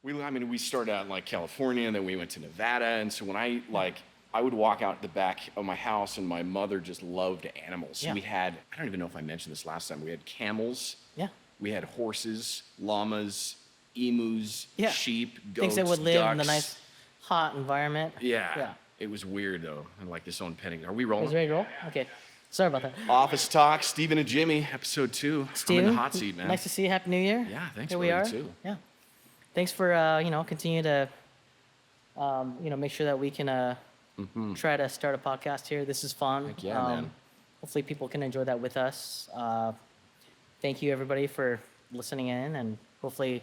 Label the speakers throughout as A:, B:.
A: We started out in like California, and then we went to Nevada. And so when I would walk out the back of my house, and my mother just loved animals. So
B: Yeah.
A: we had, I don't even know if I mentioned this last time, we had camels,
B: Yeah.
A: we had horses, llamas, emus,
B: Yeah.
A: sheep, goats,
B: Things that would live in the
A: ducks.
B: nice, hot environment.
A: Yeah.
B: Yeah.
A: It was weird though. I like this own petting. Are we
B: Is
A: rolling?
B: ready to roll? Okay. Sorry about that.
A: Office Talk, Steven and Jimmy, episode 2. I'm in
B: Steven,
A: the hot seat, man.
B: nice to see you. Happy New Year.
A: Yeah, thanks,
B: Here we
A: brother,
B: are.
A: too.
B: Yeah. Thanks for, continue to, make sure that we can try to start a podcast here. This is fun.
A: Heck yeah, man.
B: Hopefully people can enjoy that with us. Thank you, everybody, for listening in, and hopefully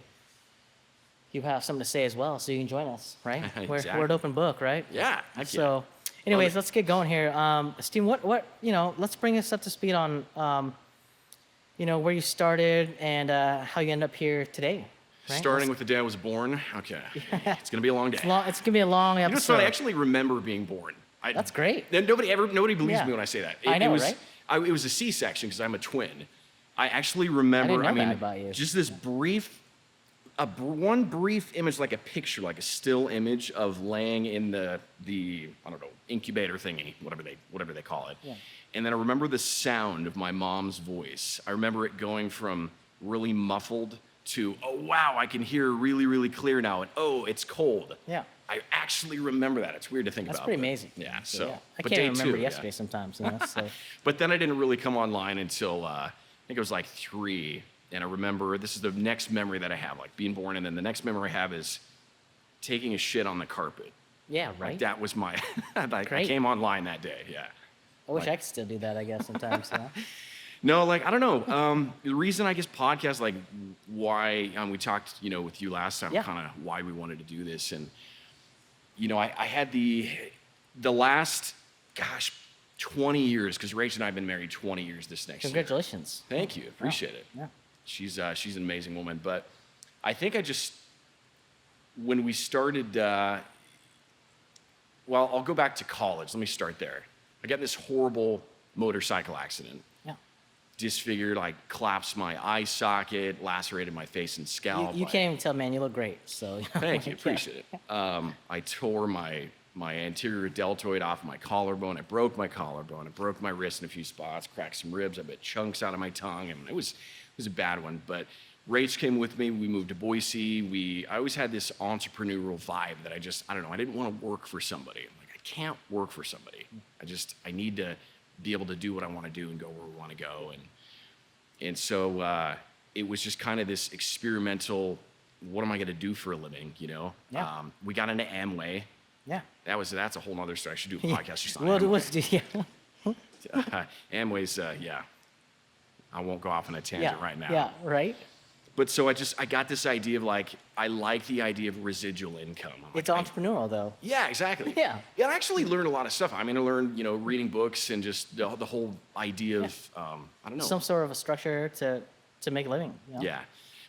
B: you have something to say as well, so you can join us, right? We're
A: Exactly.
B: an open book, right?
A: Yeah, heck
B: So,
A: yeah.
B: anyways, let's get going here. Steve, let's bring us up to speed on, where you started and how you end up here today. Right?
A: Starting with the day I was born. Okay. It's going to be a long day.
B: It's gonna be a long
A: You know what's
B: episode.
A: funny? I actually remember being born.
B: That's great.
A: Then nobody believes
B: Yeah.
A: me when I say that.
B: I know,
A: it was,
B: right?
A: It was a C-section because I'm a twin. I actually remember.
B: I didn't know that about you.
A: Just this one brief image, like a picture, like a still image of laying in the I don't know, incubator thingy, whatever they call it.
B: Yeah.
A: And then I remember the sound of my mom's voice. I remember it going from really muffled to, oh wow, I can hear really, really clear now, and oh, it's cold.
B: Yeah.
A: I actually remember that. It's weird to think
B: That's
A: about.
B: pretty
A: but-
B: amazing.
A: Yeah. So,
B: I
A: but
B: can't
A: day
B: even remember
A: two,
B: yesterday sometimes. So
A: But then I didn't really come online until I think it was like 3. And I remember this is the next memory that I have, like being born, and then the next memory I have is taking a shit on the carpet.
B: yeah, right.
A: Like that was my. I
B: Great.
A: came online that day. Yeah.
B: I wish I could still do that. I guess sometimes.
A: No, like I don't know. The reason I guess podcast, like why we talked, with you last time,
B: Yeah.
A: kind of why we wanted to do this, and I had the last, 20 years, because Rach and I have been married 20 years this next year.
B: Congratulations.
A: Thank you, appreciate it.
B: Yeah.
A: She's an amazing woman, but I think when we started. Well, I'll go back to college. Let me start there. I got in this horrible motorcycle accident.
B: Yeah.
A: Disfigured, like collapsed my eye socket, lacerated my face and scalp.
B: You can't even tell, man. You look great. So.
A: Thank you, appreciate it. I tore my anterior deltoid off my collarbone. I broke my collarbone. I broke my wrist in a few spots, cracked some ribs. I bit chunks out of my tongue, and it was a bad one. But Rach came with me. We moved to Boise. I always had this entrepreneurial vibe that I don't know. I didn't want to work for somebody. I'm like, I can't work for somebody. I need to be able to do what I want to do and go where we want to go. And so it was just kind of this experimental, what am I going to do for a living,
B: Yeah.
A: We got into Amway.
B: Yeah.
A: That's a whole nother story. I should do a podcast just on
B: Well,
A: Amway.
B: yeah.
A: Amway's, I won't go off on a tangent
B: Yeah.
A: right now.
B: Yeah. Right.
A: But so I got this idea of like, I like the idea of residual income. I'm
B: It's
A: like,
B: entrepreneurial, though.
A: yeah, exactly.
B: Yeah.
A: Yeah, I actually learned a lot of stuff. I learned, reading books and just the whole idea of, I don't know.
B: Some sort of a structure to make a living.
A: Yeah.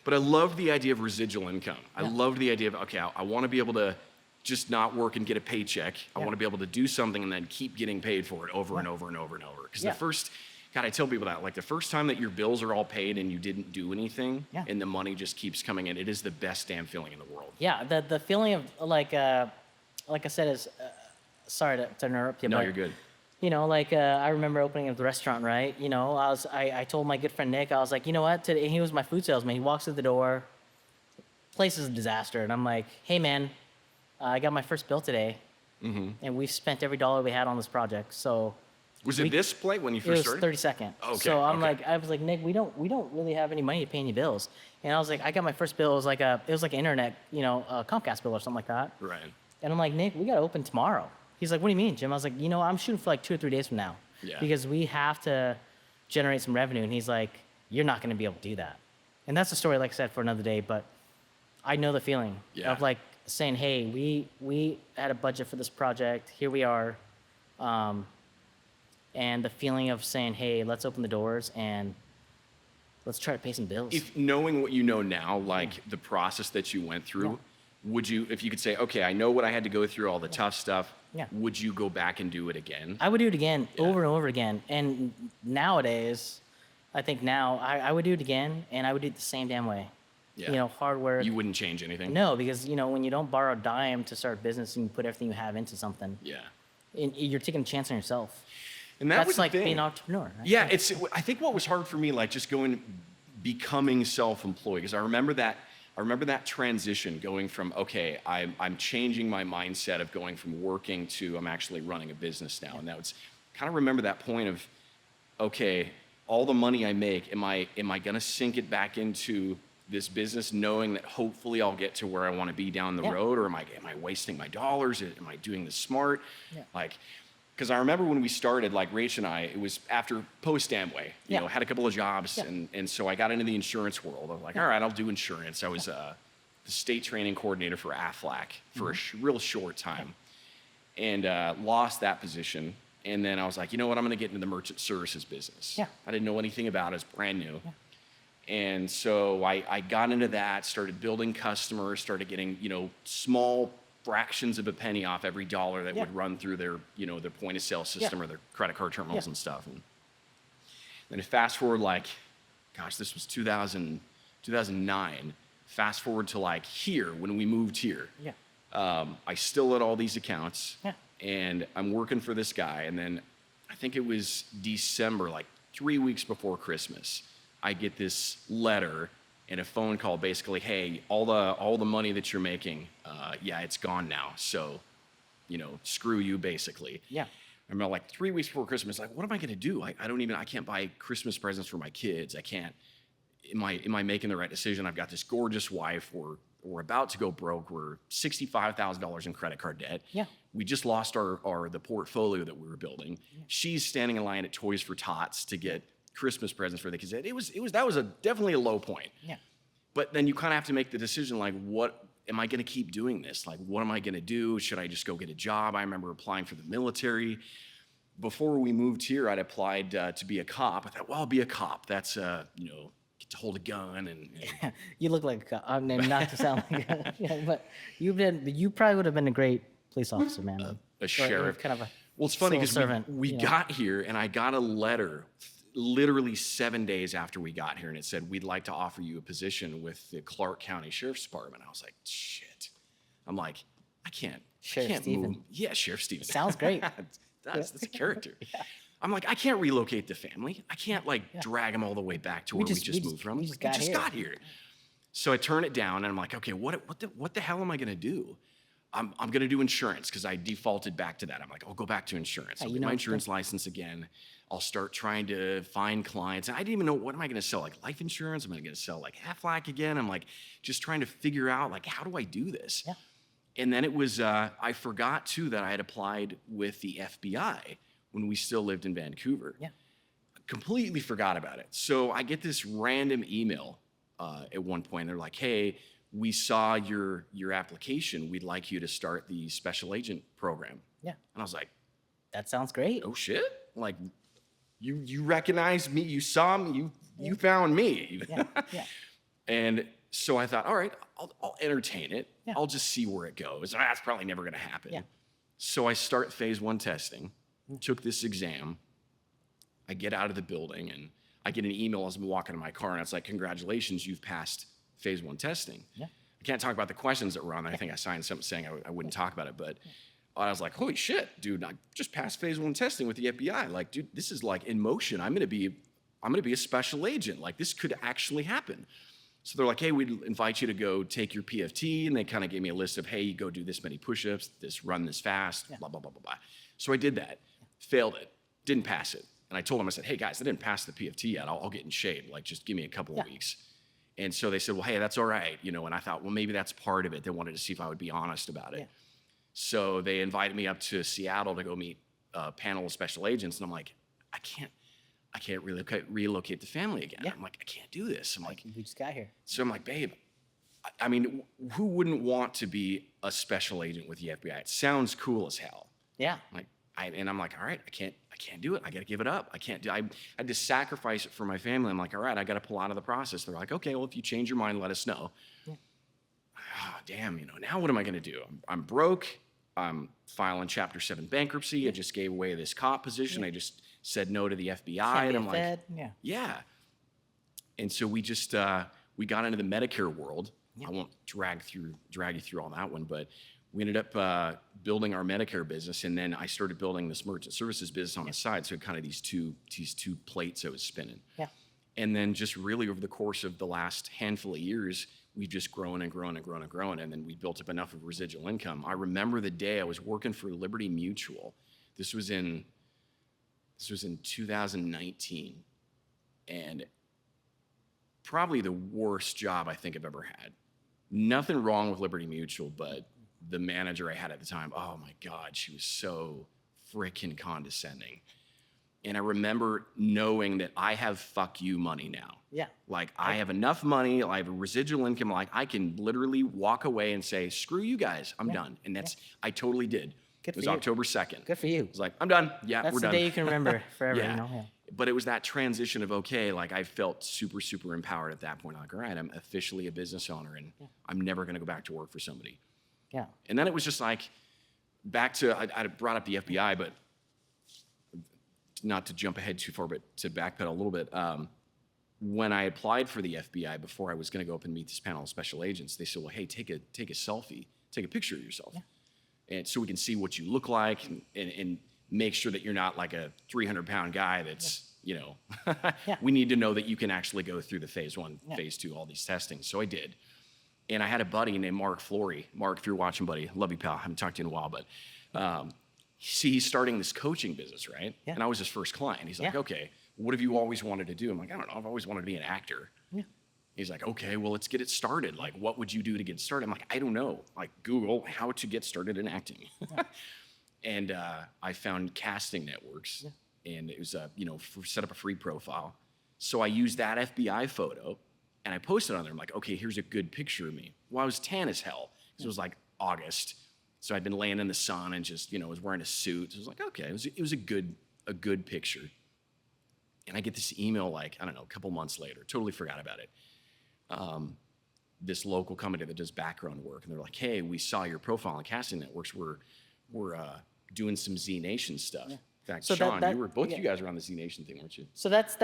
A: But I loved the idea of residual income. I
B: Yeah.
A: loved the idea of, okay, I want to be able to just not work and get a paycheck. I
B: Yeah.
A: want to be able to do something and then keep getting paid for it over and over and over and over. Because
B: Yeah.
A: I tell people that, like the first time that your bills are all paid and you didn't do anything
B: Yeah.
A: and the money just keeps coming in, it is the best damn feeling in the world.
B: Yeah. The feeling of like I said is, sorry to interrupt you.
A: No,
B: but,
A: you're good.
B: I remember opening the restaurant, right? I told my good friend Nick, I was like, you know what? Today, he was my food salesman. He walks through the door, place is a disaster, and I'm like, hey man, I got my first bill today, and we've spent every dollar we had on this project. So
A: Was it this plate when you
B: it
A: first
B: was
A: started?
B: 32nd.
A: Okay,
B: So I
A: okay.
B: was like, Nick, we don't really have any money to pay any bills. And I was like, I got my first bill. It was like an internet, a Comcast bill or something like that.
A: Right.
B: And I'm like, Nick, we got to open tomorrow. He's like, what do you mean, Jim? I was like, I'm shooting for like 2 or 3 days from now.
A: Yeah.
B: Because we have to generate some revenue. And he's like, you're not going to be able to do that. And that's a story, like I said, for another day. But I know the feeling
A: Yeah.
B: of like saying, hey, we had a budget for this project. Here we are. And the feeling of saying, hey, let's open the doors and let's try to pay some bills.
A: If knowing what you know now, like the process that you went through, if you could say, okay, I know what I had to go through, all the tough stuff,
B: Yeah.
A: would you go back and do it again?
B: I would do it again,
A: Yeah.
B: over and over again. And nowadays, I think now I would do it again, and I would do it the same damn way.
A: Yeah.
B: You know, hard work.
A: You wouldn't change anything.
B: No, because you know when you don't borrow a dime to start a business and you put everything you have into something,
A: Yeah.
B: you're taking a chance on yourself.
A: And that
B: That's
A: was the
B: like
A: thing.
B: being an entrepreneur. Right?
A: Yeah, I think what was hard for me, like just becoming self-employed, because I remember that transition going from, okay, I'm changing my mindset of going from working to I'm actually running a business now. And that was kind of remember that point of, okay, all the money I make, am I gonna sink it back into this business knowing that hopefully I'll get to where I want to be down the
B: Yeah.
A: road, or am I wasting my dollars? Am I doing this smart?
B: Yeah.
A: Like, because I remember when we started, like Rach and I, it was after post Amway, you know, had a couple of jobs,
B: Yeah.
A: and so I got into the insurance world. I was like, all right, I'll do insurance. I was the state training coordinator for AFLAC for a real short time, and lost that position. And then I was like, you know what, I'm going to get into the merchant services business.
B: Yeah.
A: I didn't know anything about it. It's brand new. Yeah. And so I got into that, started building customers, started getting, you know, small fractions of a penny off every dollar that would run through their, you know, their point of sale system or their credit card terminals and stuff. And then fast forward, like, gosh, this was 2009. Fast forward to like here, when we moved here.
B: Yeah.
A: I still had all these accounts.
B: Yeah.
A: And I'm working for this guy. And then I think it was December, like 3 weeks before Christmas, I get this letter and a phone call, basically, hey, all the money that you're making, yeah, it's gone now. So, you know, screw you, basically.
B: Yeah.
A: I remember like 3 weeks before Christmas, like, what am I gonna do? I can't buy Christmas presents for my kids. I can't. Am I making the right decision? I've got this gorgeous wife. We're about to go broke. We're $65,000 in credit card debt.
B: Yeah.
A: We just lost the portfolio that we were building. Yeah. She's standing in line at Toys for Tots to get Christmas presents for the kids. That was definitely a low point.
B: Yeah.
A: But then you kind of have to make the decision, like, what am I going to keep doing this? Like, what am I going to do? Should I just go get a job? I remember applying for the military. Before we moved here, I'd applied to be a cop. I thought, well, I'll be a cop. That's you know, get to hold a gun and
B: You look like a cop. I mean, not to sound like but you probably would have been a great police officer, man.
A: a sheriff.
B: Kind of a
A: Well, it's funny
B: civil
A: because
B: servant,
A: we
B: you know.
A: got here and I got a letter literally 7 days after we got here, and it said, we'd like to offer you a position with the Clark County Sheriff's Department. I was like, shit. I'm like, I can't
B: Sheriff
A: move.
B: Steven.
A: Yeah, Sheriff Steven.
B: Sounds great.
A: That's a character. I'm like, I can't relocate the family. I can't drag them all the way back to where we just moved from.
B: we just got here.
A: So I turn it down and I'm like, okay, what the hell am I gonna do? I'm gonna do insurance because I defaulted back to that. I'm like, I'll go back to insurance. I'll get my insurance license again. I'll start trying to find clients. And I didn't even know, what am I gonna sell? Like life insurance? Am I gonna sell like Aflac again? I'm like, just trying to figure out, like, how do I do this?
B: Yeah.
A: And then it was, I forgot too that I had applied with the FBI when we still lived in Vancouver.
B: Yeah.
A: Completely forgot about it. So I get this random email at one point. They're like, hey, we saw your application. We'd like you to start the special agent program.
B: Yeah.
A: And I was like,
B: That sounds great.
A: oh shit? Like, you recognized me, you saw me, you found me.
B: Yeah. Yeah.
A: And so I thought, all right, I'll entertain it.
B: Yeah.
A: I'll just see where it goes. That's probably never gonna happen.
B: Yeah.
A: So I start phase 1 testing, took this exam. I get out of the building and I get an email as I'm walking in my car, and it's like, congratulations, you've passed phase 1 testing.
B: Yeah.
A: I can't talk about the questions that were on there. I think I signed something saying I wouldn't talk about it, but I was like, holy shit, dude, I just passed phase 1 testing with the FBI. Like, dude, this is like in motion. I'm gonna be a special agent. Like, this could actually happen. So they're like, hey, we'd invite you to go take your PFT. And they kind of gave me a list of, hey, you go do this many push-ups, run this fast, blah, blah, blah, blah, blah. So I did that, failed it, didn't pass it. And I told them, I said, hey guys, I didn't pass the PFT yet. I'll get in shape. Like, just give me a couple of weeks. And so they said, well, hey, that's all right. You know, and I thought, well, maybe that's part of it. They wanted to see if I would be honest about it.
B: Yeah.
A: So they invited me up to Seattle to go meet a panel of special agents. And I'm like, I can't relocate the family again.
B: Yeah.
A: I'm like, I can't do this. I'm like,
B: We just got here.
A: so I'm like, babe, I mean, who wouldn't want to be a special agent with the FBI? It sounds cool as hell.
B: Yeah.
A: Like, I'm like, all right, I can't do it. I got to give it up. I had to sacrifice it for my family. I'm like, all right, I got to pull out of the process. They're like, okay, well, if you change your mind, let us know.
B: Yeah.
A: Oh, damn, you know, now what am I going to do? I'm broke. I'm filing Chapter 7 bankruptcy. I just gave away this cop position. I just said no to the FBI.
B: Can't
A: And
B: be
A: I'm like,
B: fed. Yeah.
A: yeah. And so we we got into the Medicare world. I won't drag you through all that one, but we ended up building our Medicare business, and then I started building this merchant services business on the side. So kind of these two plates I was spinning.
B: Yeah.
A: And then just really over the course of the last handful of years, we've just grown and grown and grown and grown, and then we built up enough of residual income. I remember the day I was working for Liberty Mutual. This was in 2019, and probably the worst job I think I've ever had. Nothing wrong with Liberty Mutual, but the manager I had at the time, oh my God, she was so freaking condescending. And I remember knowing that I have fuck you money now.
B: Yeah.
A: Like I have enough money, I have a residual income, like I can literally walk away and say, screw you guys, I'm done. And that's, I totally did.
B: Good
A: It was
B: for you.
A: October 2nd.
B: Good for you.
A: I was like, I'm done. Yeah,
B: That's
A: we're
B: the
A: done.
B: day you can remember forever.
A: Yeah.
B: You know? Yeah.
A: But it was that transition of, okay, like I felt super, super empowered at that point. Like, all right, I'm officially a business owner and I'm never going to go back to work for somebody.
B: Yeah.
A: And then it was just like, back to, I brought up the FBI, but not to jump ahead too far, but to backpedal a little bit. When I applied for the FBI, before I was going to go up and meet this panel of special agents, they said, well, hey, take a selfie, take a picture of yourself. Yeah. And so we can see what you look like and make sure that you're not like a 300-pound guy that's, you know, we need to know that you can actually go through the phase 1, phase 2, all these testings. So I did. And I had a buddy named Mark Flory. Mark, if you're watching, buddy, love you, pal. I haven't talked to you in a while, but he's starting this coaching business, right? Yeah. And I was his first client. He's like, okay, what have you always wanted to do? I'm like, I don't know. I've always wanted to be an actor. Yeah. He's like, okay, well, let's get it started. Like, what would you do to get started? I'm like, I don't know. Like, Google how to get started in acting. Yeah. And I found casting networks, and it was, set up a free profile. So I used that FBI photo, and I posted on there. I'm like, okay, here's a good picture of me. Well, I was tan as hell, because it was like August. So I'd been laying in the sun and just, was wearing a suit. So I was like, okay, it was a good picture. And I get this email like, I don't know, a couple months later, totally forgot about it. This local company that does background work, and they're like, hey, we saw your profile on Casting Networks. We're doing some Z Nation stuff. Yeah. In fact, so Sean, you guys were on the Z Nation thing, weren't you?
B: So that's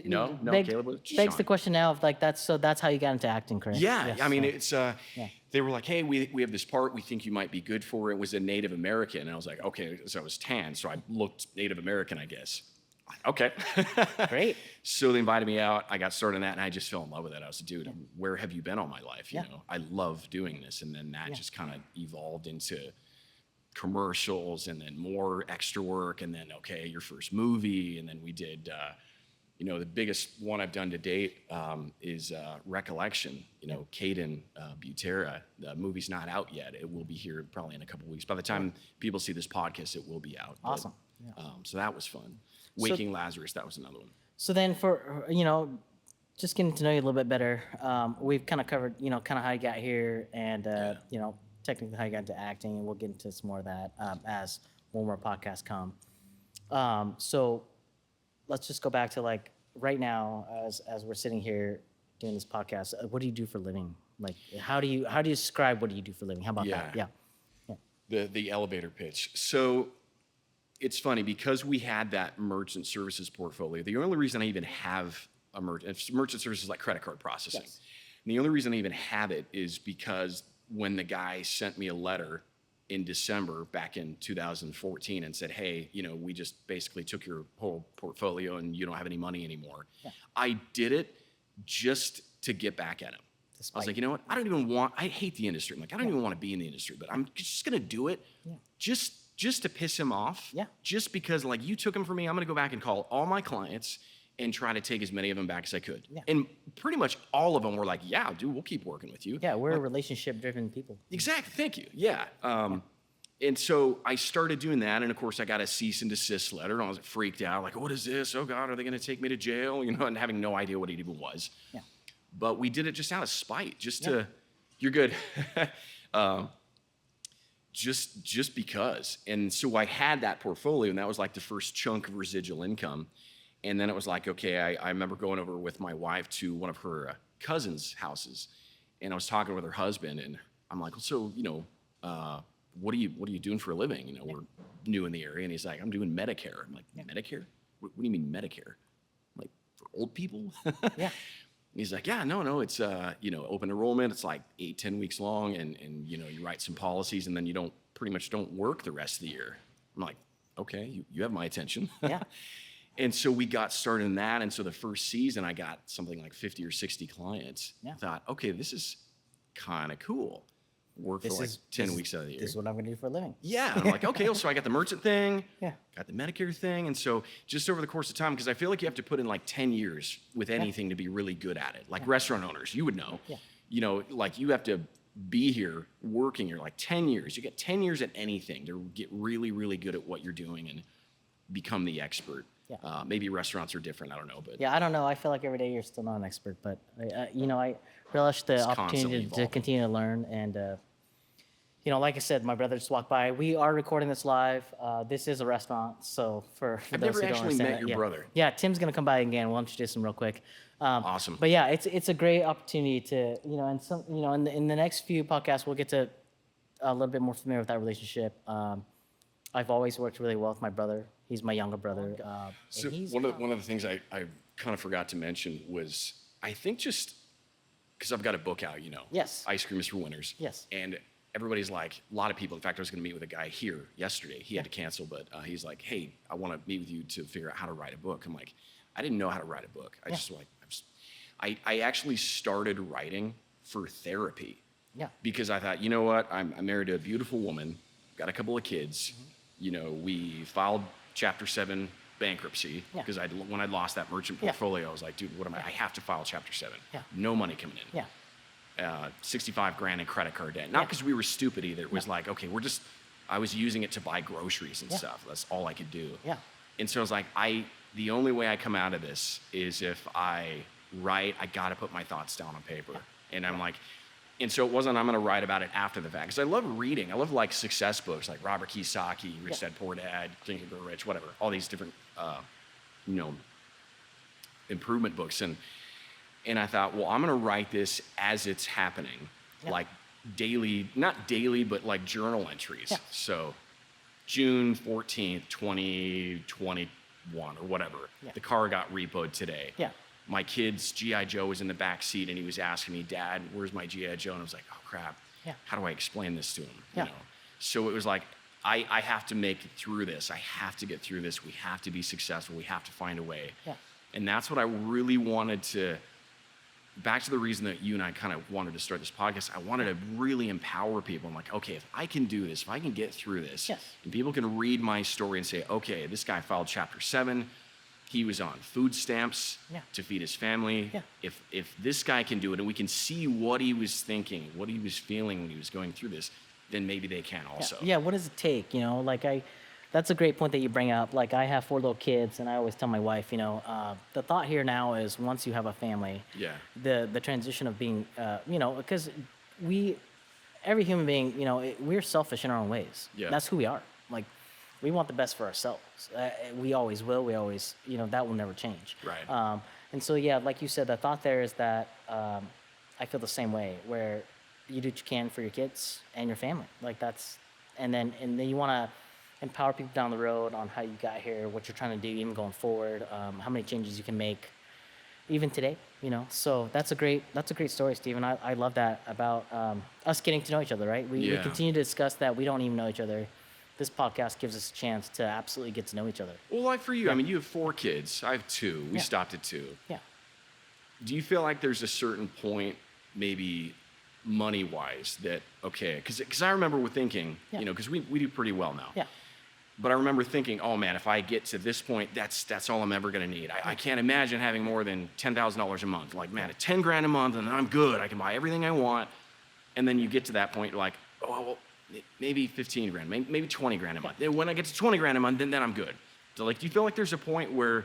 A: no, Caleb,
B: begs the question now of like that's how you got into acting, correct?
A: Yeah,
B: yes.
A: I mean it's they were like, hey, we have this part we think you might be good for. It was a Native American, and I was like, okay, so I was tan, so I looked Native American, I guess. Okay,
B: great.
A: So they invited me out. I got started in that, and I just fell in love with it. I was like, dude, where have you been all my life? You know, I love doing this, and then that just kind of evolved into commercials, and then more extra work, and then okay, your first movie, and then we did. The biggest one I've done to date is Recollection. Caden Butera. The movie's not out yet. It will be here probably in a couple weeks. By the time people see this podcast, it will be out.
B: Awesome.
A: But, so that was fun. Waking Lazarus, that was another one.
B: So then for, just getting to know you a little bit better, we've kind of covered, kind of how you got here and, technically how you got into acting, and we'll get into some more of that as more and more podcasts come. So let's just go back to like right now as we're sitting here doing this podcast, what do you do for a living? Like, how do you describe what do you do for a living? How about that? Yeah.
A: The elevator pitch. So it's funny because we had that merchant services portfolio. The only reason I even have a merchant services like credit card processing. Yes. And the only reason I even have it is because when the guy sent me a letter in December back in 2014 and said, hey, we just basically took your whole portfolio and you don't have any money anymore. Yeah. I did it just to get back at him. I was like, you know what? I hate the industry. I'm like, I don't even want to be in the industry, but I'm just going to do it just to piss him off. Yeah. Just because like you took him from me, I'm going to go back and call all my clients and try to take as many of them back as I could. Yeah. And pretty much all of them were like, yeah, dude, we'll keep working with you.
B: Yeah, we're relationship-driven people.
A: Exactly. Thank you. Yeah. And so I started doing that, and of course I got a cease and desist letter, and I was freaked out, like, what is this? Oh God, are they going to take me to jail? And having no idea what it even was. Yeah. But we did it just out of spite, just to, you're good. Just because. And so I had that portfolio, and that was like the first chunk of residual income. And then it was like, okay, I remember going over with my wife to one of her cousins' houses, and I was talking with her husband, and I'm like, so, what are you doing for a living? We're new in the area. And he's like, I'm doing Medicare. I'm like, Medicare? What do you mean Medicare? I'm like, for old people? Yeah. he's like, yeah, no, it's open enrollment. It's like 8-10 weeks long, and you write some policies, and then you pretty much don't work the rest of the year. I'm like, okay, you have my attention.
B: Yeah.
A: And so we got started in that, and so the first season I got something like 50 or 60 clients.
B: Yeah.
A: Thought, okay, this is kind of cool. Work for
B: This
A: like
B: is
A: 10 weeks out of the year.
B: This is what I'm gonna do for a living.
A: Yeah, I'm like, okay, so I got the merchant thing,
B: Yeah.
A: got the Medicare thing, and so just over the course of time, because I feel like you have to put in like 10 years with anything to be really good at it. Like restaurant owners, you would know.
B: Yeah.
A: Like you have to be here working. You're like 10 years. You get 10 years at anything to get really, really good at what you're doing and become the expert.
B: Yeah.
A: Maybe restaurants are different. I don't know, but
B: Yeah, I don't know. I feel like every day you're still not an expert, but I relish the
A: constantly
B: opportunity to
A: evolving.
B: continue to learn. And like I said, my brother just walked by. We are recording this live. This is a restaurant, so for
A: I've
B: those
A: never
B: who don't
A: actually
B: understand
A: met
B: that,
A: your brother.
B: Yeah, Tim's gonna come by again. We'll introduce him real quick.
A: Awesome.
B: But yeah, it's a great opportunity to and some in the next few podcasts we'll get to a little bit more familiar with that relationship. I've always worked really well with my brother. He's my younger brother.
A: So
B: and he's,
A: one of the things I kind of forgot to mention was I think just because I've got a book out,
B: Yes.
A: Ice Cream is for Winners.
B: Yes.
A: And everybody's like, a lot of people. In fact, I was going to meet with a guy here yesterday. He had to cancel, but he's like, hey, I want to meet with you to figure out how to write a book. I'm like, I didn't know how to write a book. I actually started writing for therapy.
B: Yeah.
A: Because I thought, you know what, I'm married to a beautiful woman, got a couple of kids. We filed Chapter 7 bankruptcy because when I lost that merchant portfolio, I was like, dude, what am I? I have to file Chapter 7.
B: Yeah.
A: No money coming in.
B: Yeah.
A: 65 grand in credit card debt. Not because we were stupid either. It was like, okay, I was using it to buy groceries and stuff. That's all I could do.
B: Yeah.
A: And so I was like, the only way I come out of this is if I write, I got to put my thoughts down on paper. And I'm like, and so it wasn't, I'm going to write about it after the fact. Because I love reading. I love like success books like Robert Kiyosaki, Rich Dad Poor Dad, Think and Grow Rich, whatever. All these different, improvement books. And I thought, well, I'm going to write this as it's happening. Like daily, not daily, but like journal entries.
B: Yeah.
A: So June 14th, 2021 or whatever. The car got repoed today.
B: Yeah.
A: My kid's G.I. Joe was in the back seat and he was asking me, Dad, where's my G.I. Joe? And I was like, oh crap.
B: Yeah.
A: How do I explain this to him?
B: Yeah.
A: So it was like, I have to make it through this. I have to get through this. We have to be successful. We have to find a way.
B: Yeah.
A: And that's what I really wanted to, back to the reason that you and I kind of wanted to start this podcast. I wanted to really empower people. I'm like, okay, if I can do this, if I can get through this, and people can read my story and say, okay, this guy filed Chapter 7. He was on food stamps to feed his family.
B: Yeah.
A: If this guy can do it and we can see what he was thinking, what he was feeling when he was going through this, then maybe they can also.
B: Yeah. What does it take? That's a great point that you bring up. Like I have 4 little kids, and I always tell my wife, the thought here now is once you have a family, the transition of being, because every human being, we're selfish in our own ways.
A: Yeah.
B: That's who we are. Like we want the best for ourselves. We always will. We always, that will never change.
A: Right.
B: And so, like you said, the thought there is that I feel the same way, where you do what you can for your kids and your family. Like and then you want to empower people down the road on how you got here, what you're trying to do, even going forward, how many changes you can make, even today. So that's a great story, Stephen. I love that about us getting to know each other. Right? We continue to discuss that we don't even know each other. This podcast gives us a chance to absolutely get to know each other.
A: Well, like for you, I mean, you have 4 kids. I have 2. We stopped at 2.
B: Yeah.
A: Do you feel like there's a certain point, maybe money-wise, that, okay, because I remember thinking, because we do pretty well now.
B: Yeah.
A: But I remember thinking, oh man, if I get to this point, that's all I'm ever going to need. I can't imagine having more than $10,000 a month. Like, man, at 10 grand a month, and then I'm good. I can buy everything I want. And then you get to that point, you're like, oh, well, maybe 15 grand, maybe 20 grand a month. Then when I get to 20 grand a month, then I'm good. So like, do you feel like there's a point where,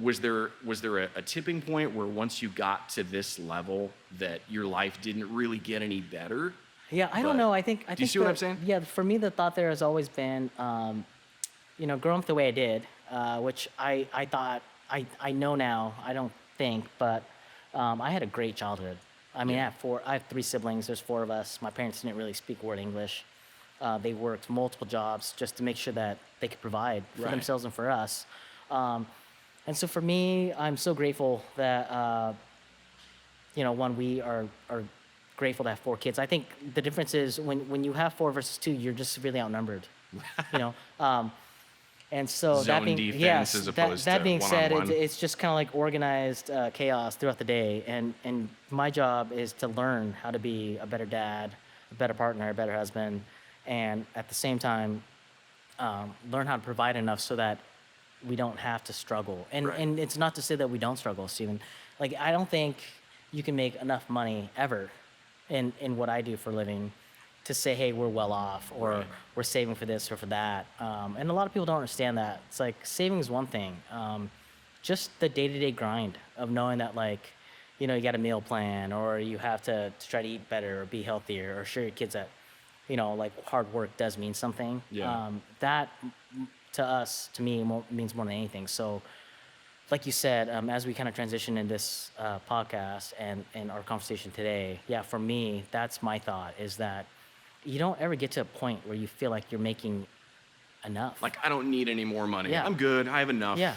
A: was there a tipping point where once you got to this level that your life didn't really get any better?
B: Yeah, I don't know. I think.
A: Do you see what I'm saying?
B: Yeah, for me, the thought there has always been, growing up the way I did, which I thought, I know now, I don't think, but I had a great childhood. I mean, I have 3 siblings. There's 4 of us. My parents didn't really speak a word English. They worked multiple jobs just to make sure that they could provide for themselves and for us. And so for me, I'm so grateful that, one, we are grateful to have 4 kids. I think the difference is when you have 4 versus 2, you're just really outnumbered, you know. And so that
A: Zone
B: being
A: defense
B: yes,
A: as opposed
B: that
A: to
B: being said,
A: one-on-one.
B: it's just kind of like organized chaos throughout the day, and my job is to learn how to be a better dad, a better partner, a better husband, and at the same time, learn how to provide enough so that we don't have to struggle.
A: Right.
B: And it's not to say that we don't struggle, Stephen. Like I don't think you can make enough money ever in what I do for a living to say, hey, we're well off, or
A: Right.
B: we're saving for this or for that. And a lot of people don't understand that. It's like saving is one thing. Just the day-to-day grind of knowing that, like, you got a meal plan, or you have to try to eat better or be healthier, or show your kids that, like hard work does mean something.
A: Yeah.
B: That to us, to me, means more than anything. So, like you said, as we kind of transition in this podcast and our conversation today, yeah, for me, that's my thought, is that you don't ever get to a point where you feel like you're making enough.
A: Like, I don't need any more money.
B: Yeah.
A: I'm good. I have enough.
B: Yeah.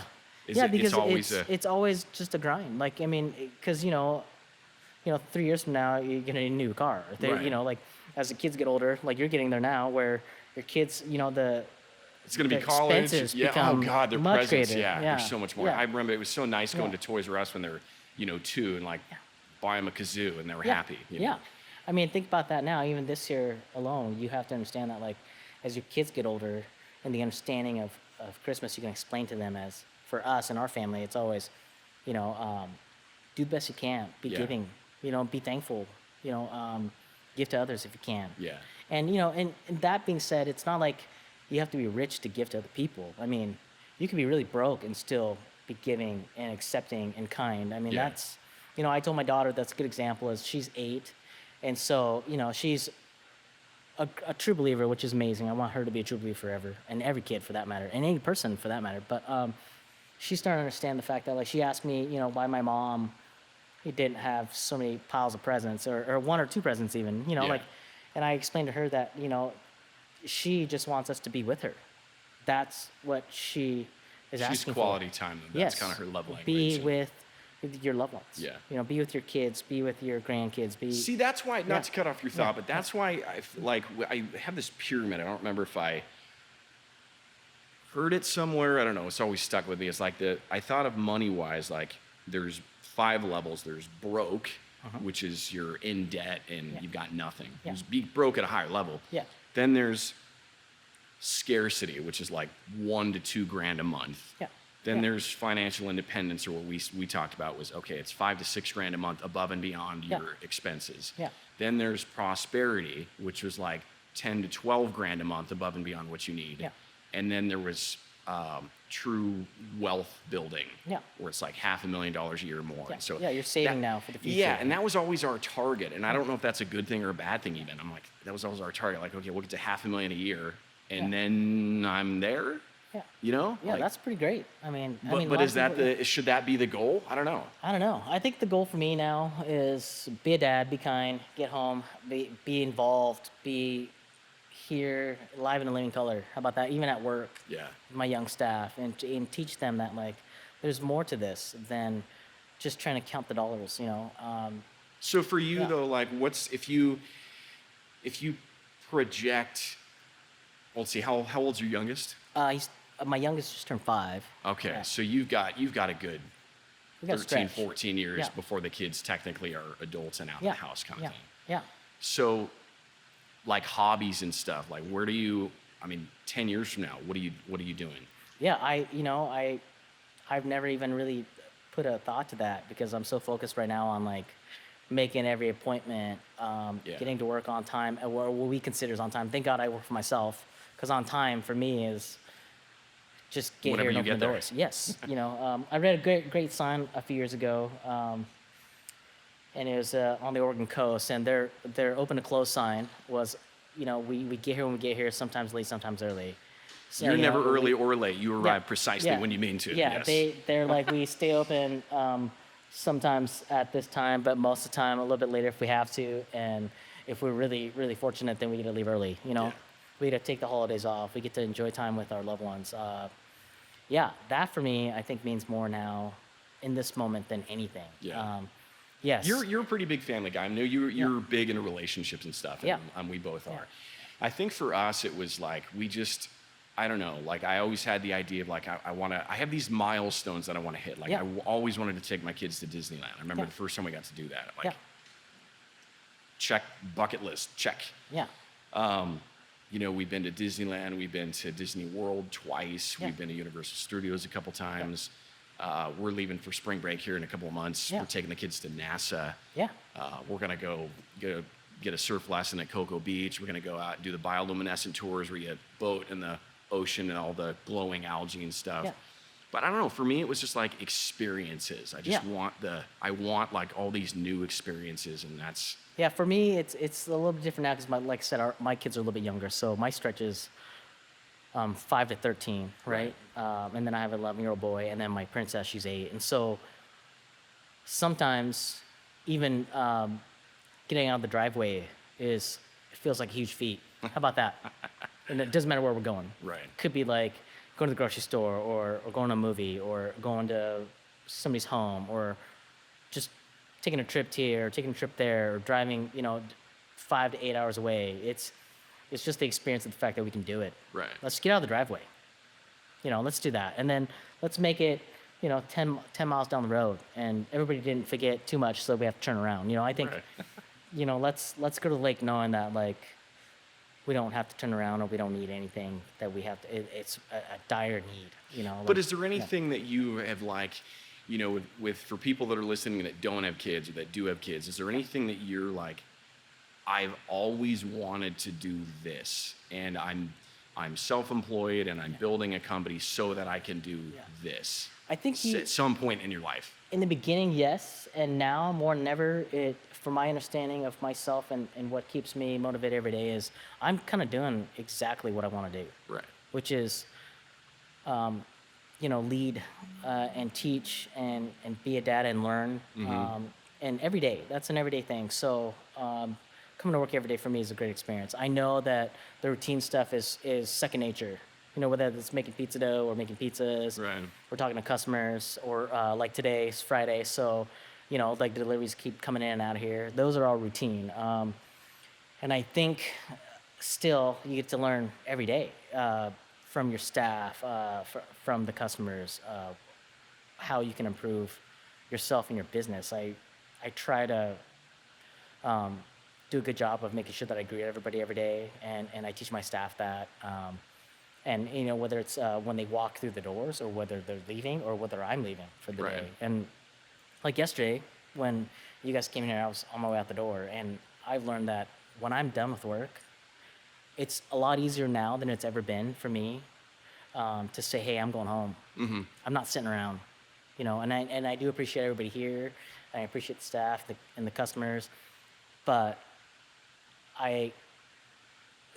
A: Is
B: Yeah,
A: it,
B: because
A: it's always
B: it's always just a grind. Like, I mean, because 3 years from now you're gonna need a new car.
A: Right.
B: Like as the kids get older, like you're getting there now, where your kids,
A: it's going to be
B: the
A: college.
B: expenses
A: Yeah. Oh
B: become
A: God, their
B: much
A: presents.
B: greater.
A: Yeah.
B: Yeah.
A: There's so much more.
B: Yeah.
A: I remember it was so nice going
B: Yeah.
A: to Toys R Us when they were, 2 and like buy them a kazoo and they were
B: Yeah.
A: happy.
B: Yeah. I mean, think about that now. Even this year alone, you have to understand that, like, as your kids get older and the understanding of Christmas, you can explain to them as, for us and our family, it's always, do the best you can, be
A: Yeah.
B: giving, be thankful, give to others if you can.
A: Yeah.
B: And, and that being said, it's not like you have to be rich to give to other people. I mean, you can be really broke and still be giving and accepting and kind. I mean,
A: Yeah.
B: that's, I told my daughter, that's a good example, is she's 8. And so, she's a true believer, which is amazing. I want her to be a true believer forever, and every kid for that matter, and any person for that matter. But she's starting to understand the fact that, like, she asked me, why my mom didn't have so many piles of presents, or 1 or 2 presents even,
A: Yeah.
B: like, and I explained to her that, she just wants us to be with her. That's what she is
A: She's
B: asking
A: quality
B: for.
A: time. That's
B: Yes.
A: kind of her love language.
B: Be
A: and-
B: with your loved ones.
A: Yeah.
B: Be with your kids, be with your grandkids, be.
A: See, that's why,
B: Yeah.
A: not to cut off your thought,
B: Yeah.
A: but that's why I have this pyramid. I don't remember if I heard it somewhere. I don't know. It's always stuck with me. It's like I thought of money-wise, like there's 5 levels. There's broke, which is you're in debt and
B: Yeah.
A: you've got nothing.
B: Yeah.
A: There's be broke at a higher level.
B: Yeah.
A: Then there's scarcity, which is like $1 to $2 grand a month.
B: Yeah.
A: Then
B: Yeah.
A: there's financial independence, or what we talked about was, okay, it's $5 to $6 grand a month above and beyond
B: Yeah.
A: your expenses.
B: Yeah.
A: Then there's prosperity, which was like 10 to 12 grand a month above and beyond what you need.
B: Yeah.
A: And then there was true wealth building,
B: Yeah.
A: where it's like $500,000 a year or more.
B: Yeah.
A: And so
B: Yeah, you're saving now for the future.
A: Yeah, and that was always our target. And I don't know if that's a good thing or a bad thing even. I'm like, that was always our target. Like, okay, we'll get to $500,000 a year, and
B: Yeah.
A: then I'm there.
B: Yeah.
A: Yeah,
B: Like, that's pretty great. I mean,
A: but,
B: a
A: but
B: lot
A: is
B: of
A: that
B: people-
A: should that be the goal? I don't know.
B: I don't know. I think the goal for me now is be a dad, be kind, get home, be involved, be here, live in a living color. How about that? Even at work,
A: Yeah.
B: my young staff, and teach them that, like, there's more to this than just trying to count the dollars.
A: So for you
B: Yeah.
A: though, like, what's if you project? Well, let's see. How old's your youngest?
B: My youngest just turned 5.
A: Okay,
B: Yeah.
A: so you've got a good
B: We got
A: 13,
B: stretch.
A: 14 years
B: Yeah.
A: before the kids technically are adults and out
B: Yeah.
A: of the house kind
B: Yeah.
A: of thing.
B: Yeah.
A: So, like hobbies and stuff, like where do you? I mean, 10 years from now, what are you doing?
B: Yeah, I've never even really put a thought to that, because I'm so focused right now on, like, making every appointment,
A: Yeah.
B: getting to work on time, what we consider is on time. Thank God I work for myself, because on time for me is just get
A: Whenever
B: here and
A: you
B: open
A: get
B: the
A: there.
B: doors. Yes, I read a great sign a few years ago, and it was on the Oregon coast, and their open to close sign was, we get here when we get here, sometimes late, sometimes early. So,
A: You're never
B: we-
A: early or late. You arrive
B: yeah,
A: precisely
B: yeah,
A: when you mean to.
B: Yeah,
A: Yes.
B: they're like, we stay open sometimes at this time, but most of the time a little bit later if we have to. And if we're really, really fortunate, then we get to leave early.
A: Yeah.
B: We get to take the holidays off. We get to enjoy time with our loved ones. yeah, that for me, I think means more now in this moment than anything.
A: Yeah.
B: Yes.
A: You're a pretty big family guy. I know
B: Yeah.
A: you're big into relationships and stuff, and
B: Yeah.
A: we both
B: Yeah.
A: are. I think for us it was like I don't know, like I always had the idea of like I have these milestones that I want to hit. Like
B: Yeah.
A: always wanted to take my kids to Disneyland. I remember
B: Yeah.
A: the first time we got to do that. Like
B: Yeah.
A: check bucket list, check.
B: Yeah.
A: You know, we've been to Disneyland, we've been to Disney World twice,
B: Yeah.
A: we've been to Universal Studios a couple times. We're leaving for spring break here in a couple of months.
B: Yeah.
A: We're taking the kids to NASA.
B: Yeah.
A: We're gonna go get a surf lesson at Cocoa Beach. We're gonna go out and do the bioluminescent tours where you boat in the ocean and all the glowing algae and stuff.
B: Yeah.
A: But I don't know. For me, it was just like experiences. I just
B: Yeah.
A: I want like all these new experiences, and that's
B: Yeah, for me, it's a little bit different now because, like I said, my kids are a little bit younger, so my stretch is 5 to 13, right? And then I have an 11-year-old boy, and then my princess, she's 8. And so sometimes even getting out of the driveway it feels like a huge feat. How about that? And it doesn't matter where we're going.
A: right.
B: Could be like going to the grocery store or going to a movie or going to somebody's home or just taking a trip here or taking a trip there or driving, 5 to 8 hours away. It's just the experience of the fact that we can do it.
A: Right.
B: Let's get out of the driveway. Let's do that. And then let's make it, 10 miles down the road. And everybody didn't forget too much, so we have to turn around. I think,
A: Right.
B: let's go to the lake knowing that, like, we don't have to turn around or we don't need anything that we have to, it's a dire need,
A: But is there anything that you have like, with for people that are listening that don't have kids or that do have kids, is there anything that you're like, I've always wanted to do this, and I'm self-employed and I'm building a company so that I can do this?
B: I think
A: At some point in your life.
B: in the beginning, yes, and now more than ever, from my understanding of myself and what keeps me motivated every day is I'm kind of doing exactly what I want to do,
A: Right.
B: which is, lead and teach and be a dad and learn, and every day. That's an everyday thing. So coming to work every day for me is a great experience. I know that the routine stuff is second nature. Whether it's making pizza dough or making pizzas,
A: Right.
B: we're talking to customers, or like today's Friday, so like deliveries keep coming in and out of here. Those are all routine, and I think still you get to learn every day from your staff, from the customers, how you can improve yourself and your business. I try to do a good job of making sure that I greet everybody every day, and I teach my staff that. And whether it's when they walk through the doors or whether they're leaving or whether I'm leaving for the
A: Right.
B: day. And like yesterday when you guys came here, I was on my way out the door, and I've learned that when I'm done with work, it's a lot easier now than it's ever been for me to say, hey, I'm going home.
A: Mm-hmm.
B: I'm not sitting around, and I do appreciate everybody here. I appreciate the staff and the customers, but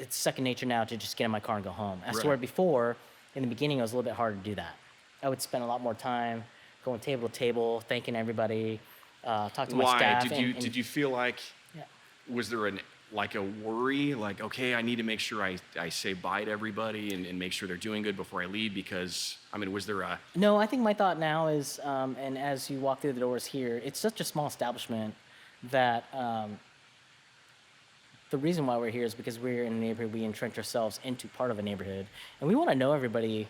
B: it's second nature now to just get in my car and go home. As to where
A: Right.
B: before, in the beginning, it was a little bit harder to do that. I would spend a lot more time going table to table, thanking everybody, talk to my
A: Why?
B: staff.
A: Did you feel like,
B: Yeah.
A: was there a worry, like, okay, I need to make sure I say bye to everybody and make sure they're doing good before I leave? Because, was there a,
B: No, I think my thought now is, and as you walk through the doors here, it's such a small establishment that the reason why we're here is because we're in a neighborhood. We entrench ourselves into part of a neighborhood, and we want to know everybody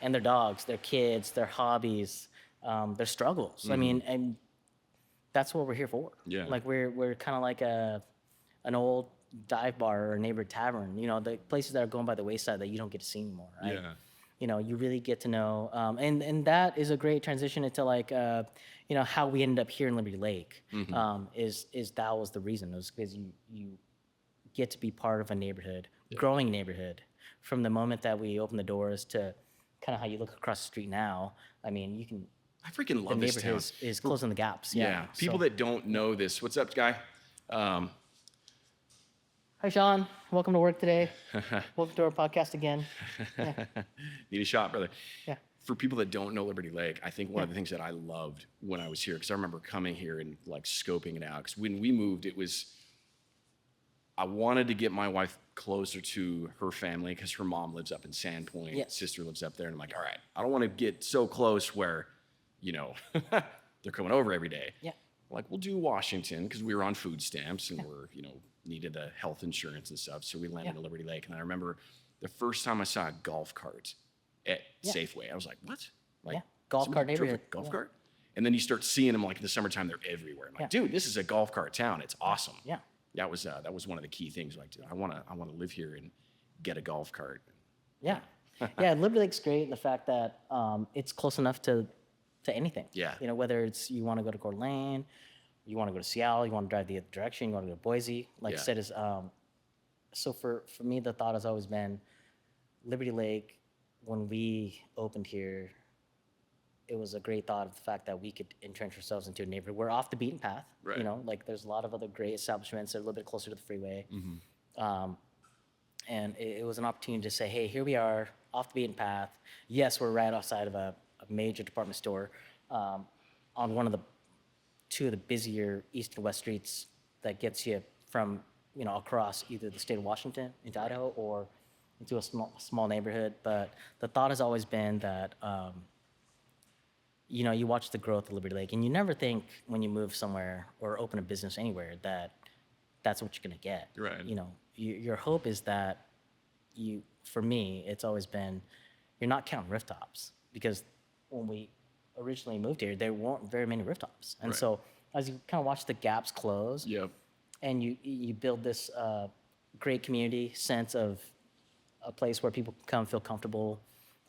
B: and their dogs, their kids, their hobbies, their struggles. I mean, and that's what we're here for.
A: Yeah.
B: Like we're kind of like an old dive bar or a neighborhood tavern. The places that are going by the wayside that you don't get to see anymore. Right?
A: Yeah.
B: You really get to know, and that is a great transition into like how we ended up here in Liberty Lake. Is that was the reason. It was because you get to be part of a neighborhood, growing neighborhood, from the moment that we open the doors to kind of how you look across the street now. I mean, you can.
A: I freaking
B: The
A: love this town.
B: neighborhood is closing the gaps.
A: Yeah. People
B: So-
A: that don't know this, what's up, guy?
B: Hi, Sean. Welcome to work today. Welcome to our podcast again.
A: Need a shot, brother.
B: Yeah.
A: For people that don't know Liberty Lake, I think one of the things that I loved when I was here, because I remember coming here and like scoping it out. Because when we moved, I wanted to get my wife closer to her family because her mom lives up in Sandpoint,
B: Yes.
A: sister lives up there, and I'm like, all right, I don't want to get so close where, you know, they're coming over every day.
B: Yeah.
A: Like, we'll do Washington because we were on food stamps and we're, you know, needed the health insurance and stuff. So we landed
B: Yeah.
A: at Liberty Lake. And I remember the first time I saw a golf cart at
B: Yeah.
A: Safeway, I was like, what? Like,
B: Yeah. Golf
A: somebody
B: cart
A: drove a
B: neighborhood.
A: golf
B: Yeah.
A: cart? And then you start seeing them like in the summertime, they're everywhere. I'm like,
B: Yeah.
A: dude, this is a golf cart town. It's awesome.
B: Yeah.
A: That was one of the key things. Like, dude, I want to live here and get a golf cart.
B: Yeah. Yeah. Liberty Lake's great in the fact that it's close enough to anything.
A: Yeah.
B: You know, whether it's you want to go to Coeur d'Alene, you want to go to Seattle, you want to drive the other direction, you want to go to Boise. Like
A: Yeah.
B: I said, is so for me, the thought has always been Liberty Lake. When we opened here, it was a great thought of the fact that we could entrench ourselves into a neighborhood. We're off the beaten path.
A: Right.
B: You know, like there's a lot of other great establishments that are a little bit closer to the freeway. And it was an opportunity to say, hey, here we are, off the beaten path. Yes, we're right outside of a major department store on one of the two of the busier east and west streets that gets you from, you know, across either the state of Washington into Idaho or into a small neighborhood. But the thought has always been that, you know, you watch the growth of Liberty Lake, and you never think when you move somewhere or open a business anywhere that that's what you're going to get.
A: Right.
B: You know, your hope is that for me, it's always been, you're not counting rooftops, because when we originally moved here, there weren't very many rooftops. And
A: Right.
B: so as you kind of watch the gaps close,
A: Yep.
B: and you build this great community sense of a place where people can come feel comfortable,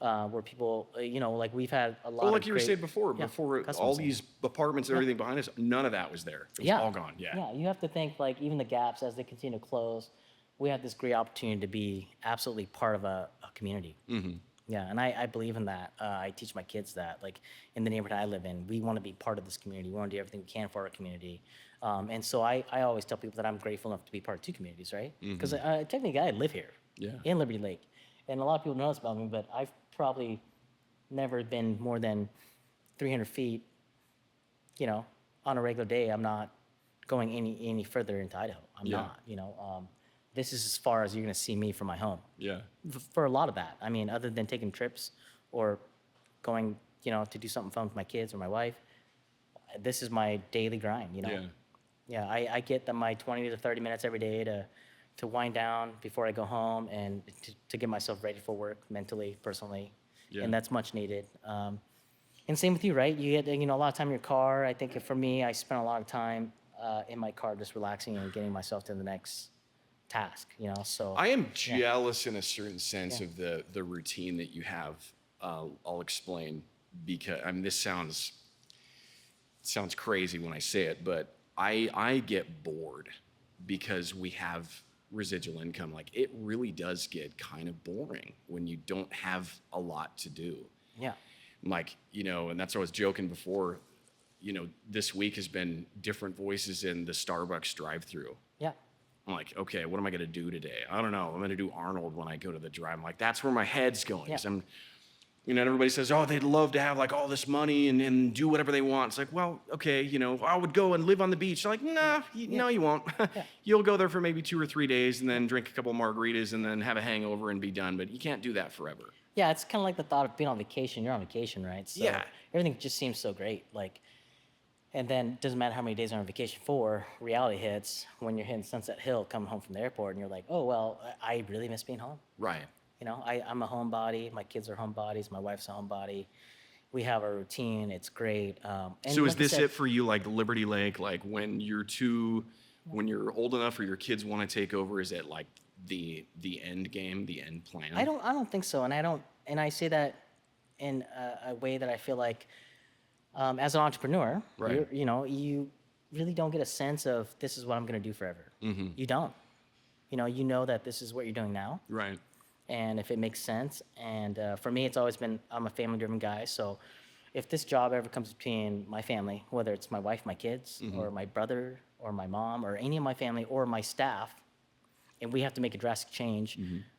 B: where people, you know, like we've had a lot
A: Well,
B: of
A: like you were
B: great-
A: saying before,
B: yeah,
A: before
B: customers
A: all
B: in.
A: these apartments and everything behind us, none of that was there. It was
B: Yeah.
A: all gone. Yeah.
B: Yeah, you have to think like even the gaps as they continue to close, we have this great opportunity to be absolutely part of a community. Mm-hmm. Yeah, and I believe in that. I teach my kids that, like in the neighborhood I live in, we want to be part of this community. We want to do everything we can for our community. And so I always tell people that I'm grateful enough to be part of two communities, right? Because technically I live here
A: Yeah.
B: in Liberty Lake. And a lot of people know this about me, but I've probably never been more than 300 feet, you know, on a regular day. I'm not going any further into Idaho. I'm
A: Yeah.
B: not, you know. This is as far as you're going to see me from my home.
A: Yeah.
B: For a lot of that. I mean, other than taking trips or going, you know, to do something fun with my kids or my wife, this is my daily grind, you know.
A: Yeah.
B: Yeah, I get my 20 to 30 minutes every day to wind down before I go home and to get myself ready for work mentally, personally.
A: Yeah.
B: And that's much needed. And same with you, right? You get, you know, a lot of time in your car. I think for me, I spend a lot of time in my car just relaxing and getting myself to the next task, you know. So
A: I am jealous in a certain sense
B: Yeah.
A: of the routine that you have. I'll explain, because I mean, this sounds crazy when I say it, but I get bored because we have residual income. Like, it really does get kind of boring when you don't have a lot to do.
B: yeah,
A: Like, you know, and that's what I was joking before, you know, this week has been different voices in the Starbucks drive-through.
B: yeah,
A: I'm like, okay, what am I going to do today? I don't know. I'm going to do Arnold when I go to the drive. I'm like, that's where my head's going. 'Cause
B: Yeah.
A: I'm, you know, and everybody says, oh, they'd love to have like all this money and do whatever they want. It's like, well, okay, you know, I would go and live on the beach. They're like, nah, no, you won't. You'll go there for maybe 2 or 3 days and then drink a couple of margaritas and then have a hangover and be done. But you can't do that forever.
B: yeah. It's kind of like the thought of being on vacation. You're on vacation, right? So
A: Yeah.
B: everything just seems so great. Like, and then it doesn't matter how many days you're on vacation for, reality hits when you're hitting Sunset Hill coming home from the airport and you're like, oh, well, I really miss being home.
A: Right.
B: You know, I'm a homebody. My kids are homebodies. My wife's a homebody. We have a routine. It's great. And
A: So is
B: like I
A: this
B: said-
A: it for you, like Liberty Lake? Like when you're old enough or your kids want to take over, is it like the end game, the end plan?
B: I don't think so, and I say that in a way that I feel like, as an entrepreneur,
A: Right.
B: you know, you really don't get a sense of this is what I'm going to do forever. Mm-hmm. You don't. You know that this is what you're doing now,
A: Right.
B: and if it makes sense. And for me, it's always been, I'm a family-driven guy, so if this job ever comes between my family, whether it's my wife, my kids, or my brother, or my mom, or any of my family, or my staff, and we have to make a drastic change,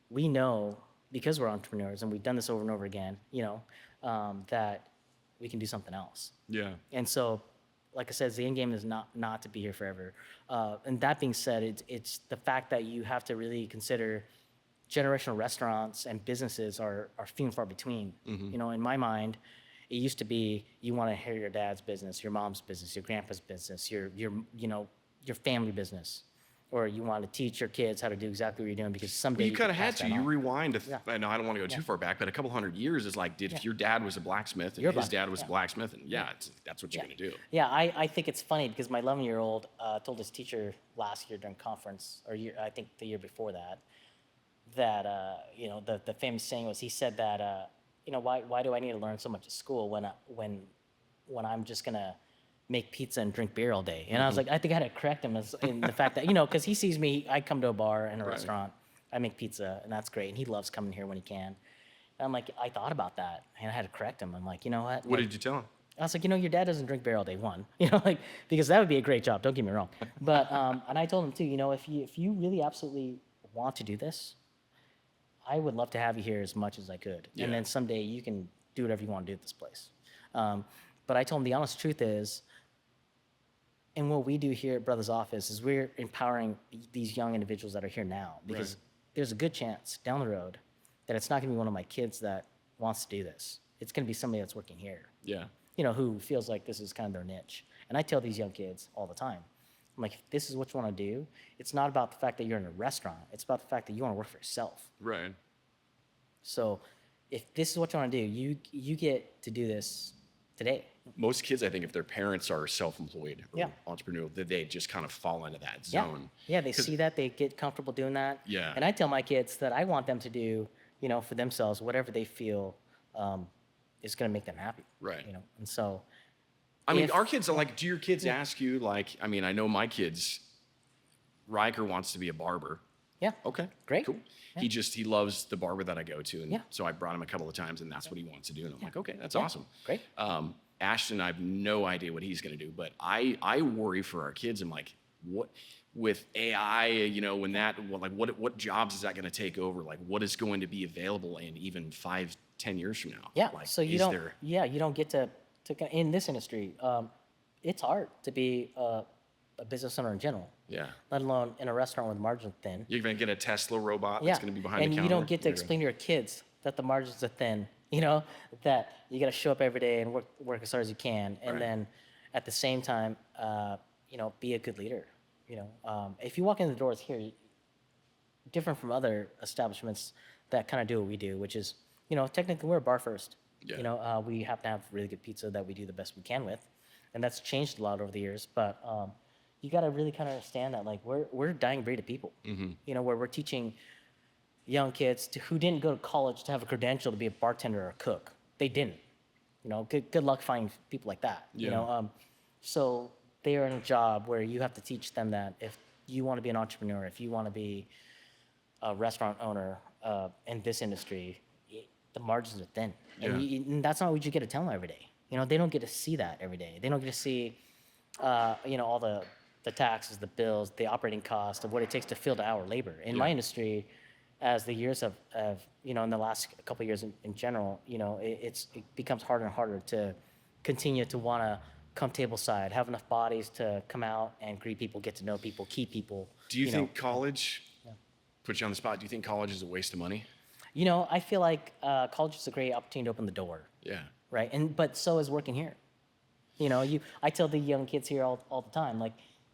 B: we know, because we're entrepreneurs and we've done this over and over again, you know, that we can do something else.
A: Yeah.
B: And so like I said, the end game is not to be here forever. And that being said, it's the fact that you have to really consider generational restaurants and businesses are few and far between. You know, in my mind, it used to be you want to inherit your dad's business, your mom's business, your grandpa's business, your family business, or you want to teach your kids how to do exactly what you're doing because someday
A: Well, you
B: you
A: kind
B: can
A: of had
B: pass
A: to.
B: that
A: You
B: on.
A: rewind.
B: Yeah.
A: I know I don't want to go too far back, but a couple hundred years is like, if your dad was a blacksmith and
B: You're a
A: his
B: black-
A: dad was a
B: yeah.
A: blacksmith, and that's what you're gonna do.
B: Yeah, I think it's funny because my 11-year-old told his teacher last year during conference, or I think the year before that, you know, the famous saying was, he said that, you know, why do I need to learn so much at school when I'm just gonna make pizza and drink beer all day? And I was like, I think I had to correct him in the fact that, you know, because he sees me, I come to a bar and a
A: Right.
B: restaurant, I make pizza, and that's great, and he loves coming here when he can. And I'm like, I thought about that, and I had to correct him. I'm like, you know what?
A: What
B: Like,
A: did you tell him?
B: I was like, you know, your dad doesn't drink beer all day, one, you know, like, because that would be a great job. Don't get me wrong. But, and I told him too, you know, if you really absolutely want to do this, I would love to have you here as much as I could.
A: Yeah.
B: And then someday you can do whatever you want to do at this place. But I told him the honest truth is, and what we do here at Brothers Office is we're empowering these young individuals that are here now, because
A: Right.
B: there's a good chance down the road that it's not going to be one of my kids that wants to do this. It's going to be somebody that's working here,
A: Yeah.
B: you know, who feels like this is kind of their niche. And I tell these young kids all the time, I'm like, if this is what you want to do, it's not about the fact that you're in a restaurant. It's about the fact that you want to work for yourself.
A: Right.
B: So if this is what you want to do, you get to do this today.
A: Most kids, I think, if their parents are self-employed or
B: Yeah.
A: entrepreneurial, that they just kind of fall into that
B: Yeah.
A: zone.
B: Yeah, they see that, they get comfortable doing that.
A: Yeah.
B: And I tell my kids that I want them to do, you know, for themselves, whatever they feel is going to make them happy.
A: Right.
B: You know, and so.
A: I mean,
B: if-
A: our kids are like, do your kids ask you, like, I mean, I know my kids, Riker wants to be a barber.
B: Yeah.
A: Okay.
B: Great.
A: Cool.
B: Yeah.
A: He loves the barber that I go to. And
B: Yeah.
A: so I brought him a couple of times, and that's what he wants to do. And I'm like, okay, that's
B: Yeah.
A: awesome.
B: Great.
A: Ashton, I have no idea what he's going to do, but I worry for our kids. I'm like, what with AI, you know, what jobs is that going to take over? Like, what is going to be available in even 5-10 years from now?
B: Yeah.
A: Like,
B: So you
A: is
B: don't.
A: there-
B: Yeah, you don't get to in this industry. It's hard to be a business owner in general,
A: Yeah.
B: let alone in a restaurant with margins thin.
A: You're going to get a Tesla robot
B: Yeah.
A: that's going to be behind
B: and
A: the counter.
B: you don't get to
A: You're gonna-
B: explain to your kids that the margins are thin. You know, that you got to show up every day and work as hard as you can, and
A: Right.
B: then at the same time, you know, be a good leader. You know, if you walk in the doors here, different from other establishments that kind of do what we do, which is, you know, technically we're a bar first.
A: Yeah.
B: You know, we have to have really good pizza that we do the best we can with, and that's changed a lot over the years. But you got to really kind of understand that, like, we're a dying breed of people.
A: Mm-hmm.
B: You know, where we're teaching young kids who didn't go to college to have a credential to be a bartender or a cook. They didn't. You know, good luck finding people like that. You
A: Yeah.
B: know, so they are in a job where you have to teach them that if you want to be an entrepreneur, if you want to be a restaurant owner in this industry, the margins are thin, and,
A: Yeah.
B: and that's not what you get to tell them every day. You know, they don't get to see that every day. They don't get to see, you know, all the taxes, the bills, the operating cost of what it takes to fill the hour labor. In my
A: Yeah.
B: industry, as the years have, you know, in the last couple of years in general, you know, it becomes harder and harder to continue to want to come tableside, have enough bodies to come out and greet people, get to know people, keep people.
A: Do you
B: know.
A: think college, put you on the spot, do you think college is a waste of money?
B: You know, I feel like college is a great opportunity to open the door,
A: Yeah.
B: right? But so is working here. You know, I tell the young kids here all the time, like,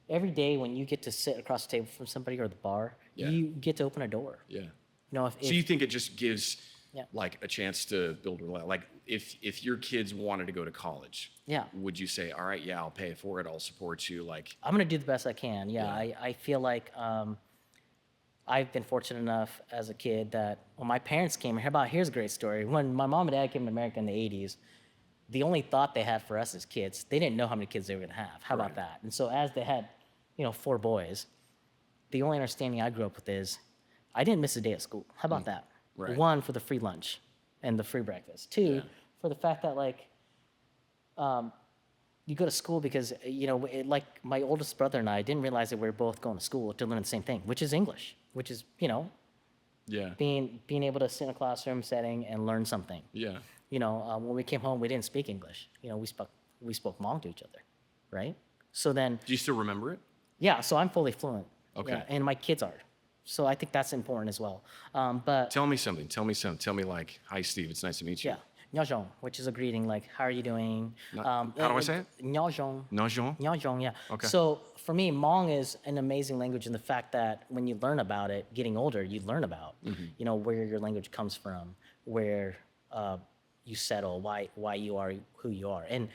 B: every day when you get to sit across the table from somebody or the bar,
A: Yeah.
B: you get to open a door.
A: Yeah.
B: You know, if
A: So you think it just gives
B: Yeah.
A: like a chance to build like if your kids wanted to go to college,
B: Yeah.
A: would you say, all right, yeah, I'll pay for it, I'll support you, like
B: I'm gonna do the best I can. Yeah,
A: Yeah.
B: I feel like I've been fortunate enough as a kid that when my parents came here, here's a great story. When my mom and dad came to America in the 80s, the only thought they had for us as kids, they didn't know how many kids they were gonna have. How about
A: Right.
B: that? And so as they had, you know, 4 boys, the only understanding I grew up with is I didn't miss a day at school. How about that?
A: Right.
B: 1, for the free lunch and the free breakfast. 2,
A: Yeah.
B: for the fact that, like, you go to school because, you know, like my oldest brother and I didn't realize that we were both going to school to learn the same thing, which is English, which is, you know,
A: yeah.
B: being able to sit in a classroom setting and learn something.
A: Yeah.
B: You know, when we came home, we didn't speak English. You know, we spoke Hmong to each other. right? So then,
A: Do you still remember it?
B: yeah, so I'm fully fluent.
A: Okay.
B: Yeah, and my kids are. So I think that's important as well. But
A: Tell me something. Tell me something. Tell me like, hi, Steve. It's nice to meet you.
B: yeah, Nyajong, which is a greeting, like, how are you doing?
A: How do I say it?
B: Nyajong.
A: Nonjon?
B: Nyajong, yeah.
A: Okay.
B: So for me, Hmong is an amazing language in the fact that when you learn about it, getting older, you learn about, you know, where your language comes from, where you settle, why you are who you are. And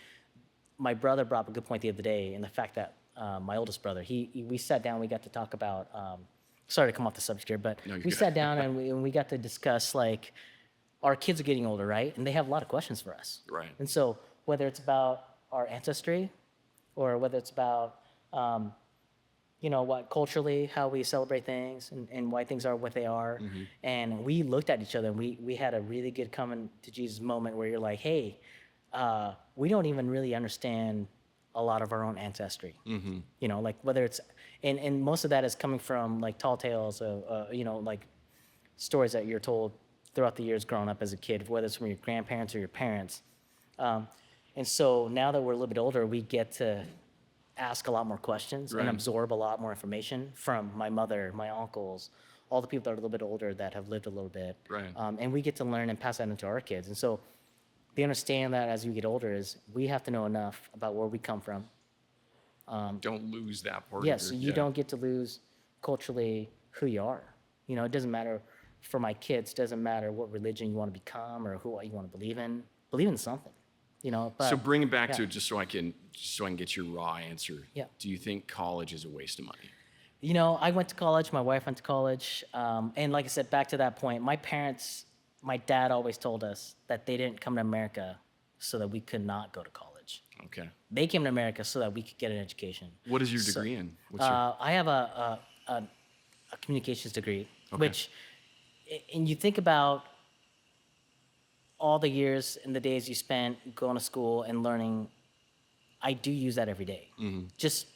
B: my brother brought up a good point the other day in the fact that my oldest brother, we sat down, we got to talk about, sorry to come off the subject here, but
A: No, you're
B: we
A: good.
B: sat down and we got to discuss, like, our kids are getting older, right? And they have a lot of questions for us.
A: Right.
B: And so whether it's about our ancestry or whether it's about, you know, what culturally, how we celebrate things and why things are what they are. And we looked at each other and we had a really good coming to Jesus moment where you're like, hey, we don't even really understand a lot of our own ancestry. You know, like whether it's, and most of that is coming from like tall tales of, you know, like stories that you're told throughout the years growing up as a kid, whether it's from your grandparents or your parents. And so now that we're a little bit older, we get to ask a lot more questions
A: Right.
B: and absorb a lot more information from my mother, my uncles, all the people that are a little bit older that have lived a little bit.
A: Right.
B: And we get to learn and pass that into our kids. And so the understanding that as we get older is we have to know enough about where we come from.
A: Don't lose that part.
B: Yes,
A: of
B: so
A: your,
B: you
A: yeah.
B: don't get to lose culturally who you are. You know, it doesn't matter for my kids, doesn't matter what religion you want to become or who you want to believe in. Believe in something, you know. But
A: So bring it back
B: yeah.
A: to it just so I can get your raw answer.
B: Yeah.
A: Do you think college is a waste of money?
B: You know, I went to college. My wife went to college, and like I said, back to that point, my parents, my dad always told us that they didn't come to America so that we could not go to college.
A: Okay.
B: They came to America so that we could get an education.
A: What is your
B: So,
A: degree in? What's your,
B: I have a communications degree,
A: Okay.
B: which, and you think about all the years and the days you spent going to school and learning, I do use that every day. Just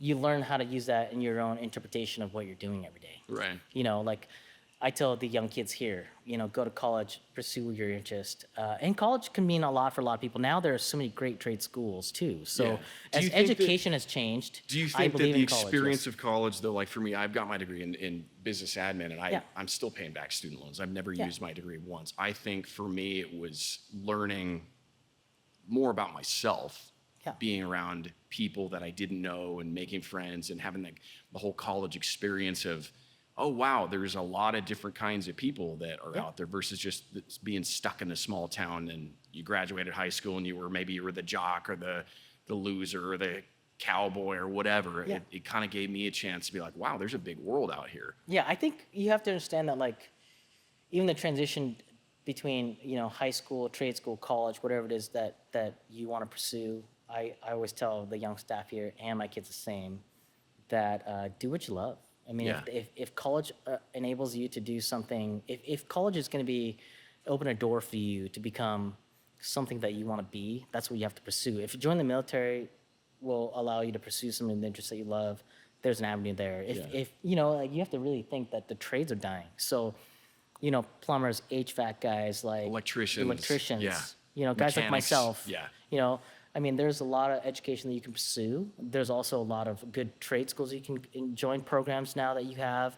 B: you learn how to use that in your own interpretation of what you're doing every day.
A: right.
B: You know, like I tell the young kids here, you know, go to college, pursue your interest. And college can mean a lot for a lot of people. Now there are so many great trade schools too. So
A: Yeah. Do
B: as
A: you think that-
B: education has changed,
A: Do you
B: I
A: think that
B: believe
A: the
B: in college,
A: experience
B: yes.
A: of college, though, like for me, I've got my degree in business admin, and
B: Yeah.
A: I'm still paying back student loans. I've never
B: Yeah.
A: used my degree once. I think for me, it was learning more about myself,
B: Yeah.
A: being around people that I didn't know and making friends and having the whole college experience of, oh, wow, there's a lot of different kinds of people that are
B: Yeah.
A: out there versus just being stuck in a small town and you graduated high school and maybe you were the jock or the loser or the cowboy or whatever.
B: Yeah.
A: It kind of gave me a chance to be like, wow, there's a big world out here.
B: Yeah, I think you have to understand that, like, even the transition between, you know, high school, trade school, college, whatever it is that you want to pursue, I always tell the young staff here and my kids the same, that do what you love. I mean,
A: Yeah.
B: if college enables you to do something, if college is going to be open a door for you to become something that you want to be, that's what you have to pursue. If you join the military, will allow you to pursue some of the interests that you love. There's an avenue there.
A: Yeah.
B: If you know, like, you have to really think that the trades are dying. So, you know, plumbers, HVAC guys, like
A: Electricians, yeah.
B: you know, guys like
A: Mechanics,
B: myself.
A: yeah.
B: You know, I mean, there's a lot of education that you can pursue. There's also a lot of good trade schools you can join programs now that you have.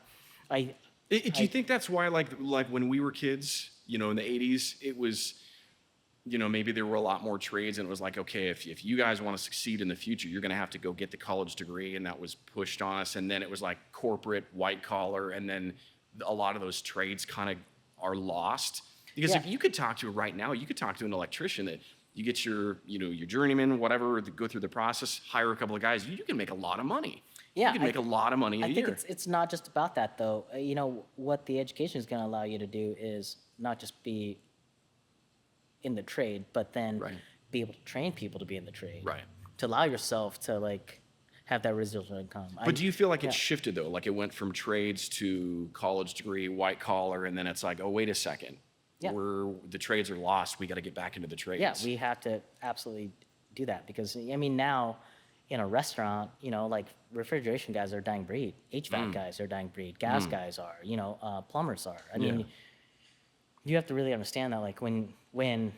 A: Do you think that's why, like when we were kids, you know, in the 80s, it was, you know, maybe there were a lot more trades and it was like, okay, if you guys want to succeed in the future, you're going to have to go get the college degree, and that was pushed on us. And then it was like corporate, white collar, and then a lot of those trades kind of are lost. Because
B: Yeah.
A: if you could talk to right now, you could talk to an electrician that you get your, you know, your journeyman, whatever, go through the process, hire a couple of guys, you can make a lot of money.
B: Yeah,
A: You can make a lot of money in a
B: I think
A: year.
B: it's not just about that, though. You know, what the education is going to allow you to do is not just be in the trade, but then
A: Right.
B: be able to train people to be in the trade.
A: Right.
B: To allow yourself to, like, have that residual income.
A: But do you feel like
B: yeah.
A: it shifted though? Like it went from trades to college degree, white collar, and then it's like, oh, wait a second.
B: Yeah.
A: The trades are lost. We got to get back into the trades.
B: Yeah, we have to absolutely do that because, I mean, now in a restaurant, you know, like refrigeration guys are a dying breed, HVAC guys are a dying breed, gas guys are, you know, plumbers are. I mean,
A: Yeah.
B: you have to really understand that, like, when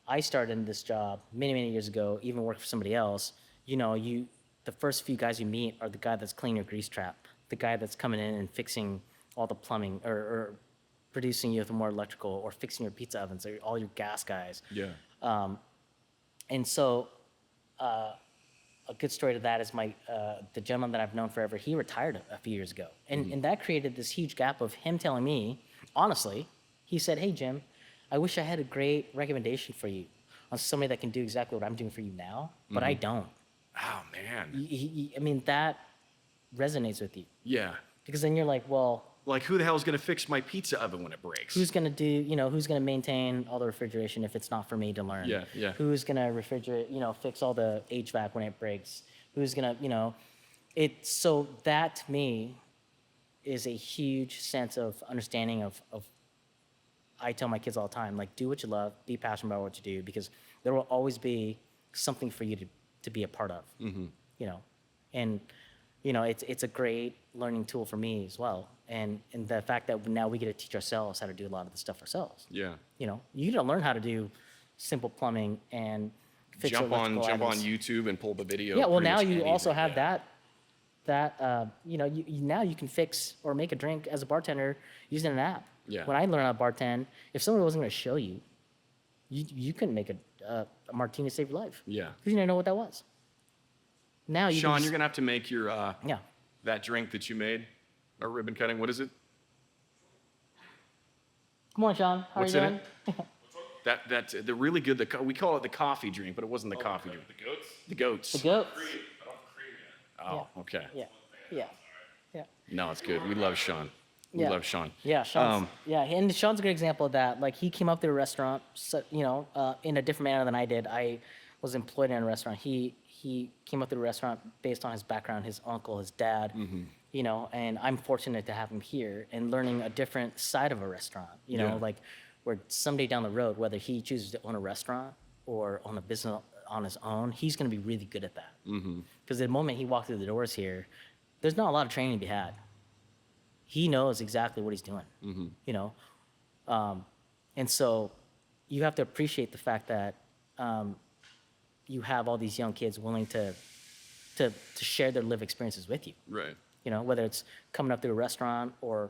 B: I started in this job many, many years ago, even worked for somebody else, the first few guys you meet are the guy that's cleaning your grease trap, the guy that's coming in and fixing all the plumbing or producing you with more electrical or fixing your pizza ovens or all your gas guys.
A: Yeah.
B: And so a good story to that is the gentleman that I've known forever, he retired a few years ago. And that created this huge gap of him telling me, honestly, he said, hey, Jim, I wish I had a great recommendation for you on somebody that can do exactly what I'm doing for you now, but I don't.
A: Oh man.
B: I mean, that resonates with you
A: Yeah.
B: because then you're like, well,
A: Like, who the hell is going to fix my pizza oven when it breaks?
B: who's going to who's going to maintain all the refrigeration if it's not for me to learn?
A: Yeah, yeah.
B: Who's going to refrigerate, fix all the HVAC when it breaks? Who's going to, so that to me is a huge sense of understanding of I tell my kids all the time, like, do what you love, be passionate about what you do, because there will always be something for you to be a part of, and, it's a great learning tool for me as well. And the fact that now we get to teach ourselves how to do a lot of the stuff ourselves.
A: Yeah.
B: You gotta learn how to do simple plumbing and fix
A: Jump on
B: electrical items.
A: YouTube and pull the video.
B: Yeah, well,
A: pretty
B: now
A: much
B: you
A: anything,
B: also have
A: yeah.
B: now you can fix or make a drink as a bartender using an app.
A: Yeah.
B: When I learned how to bartend, if somebody wasn't going to show you, you couldn't make a martini to save your life.
A: Yeah.
B: Because you didn't know what that was. Now you
A: Sean,
B: can
A: you're gonna have to make your
B: yeah.
A: that drink that you made, or ribbon cutting. What is it?
B: Come on, Sean. How
A: What's
B: are you
A: in
B: doing?
A: That's the really good. We call it the coffee drink, but it wasn't the coffee drink.
C: The goats?
A: The goats.
B: The goats.
C: I don't have cream yet.
A: Oh, okay.
B: Yeah. Yeah. Yeah.
A: No, it's good. We love Sean. We
B: Yeah.
A: love Sean.
B: Yeah, Sean's, and Sean's a good example of that. Like, he came up to a restaurant, so, in a different manner than I did. I was employed in a restaurant. He came up to the restaurant based on his background, his uncle, his dad, and I'm fortunate to have him here and learning a different side of a restaurant,
A: Yeah.
B: like where someday down the road, whether he chooses to own a restaurant or own a business on his own, he's going to be really good at that. Because the moment he walked through the doors here, there's not a lot of training to be had. He knows exactly what he's doing, and so you have to appreciate the fact that you have all these young kids willing to share their lived experiences with you.
A: Right.
B: Whether it's coming up through a restaurant or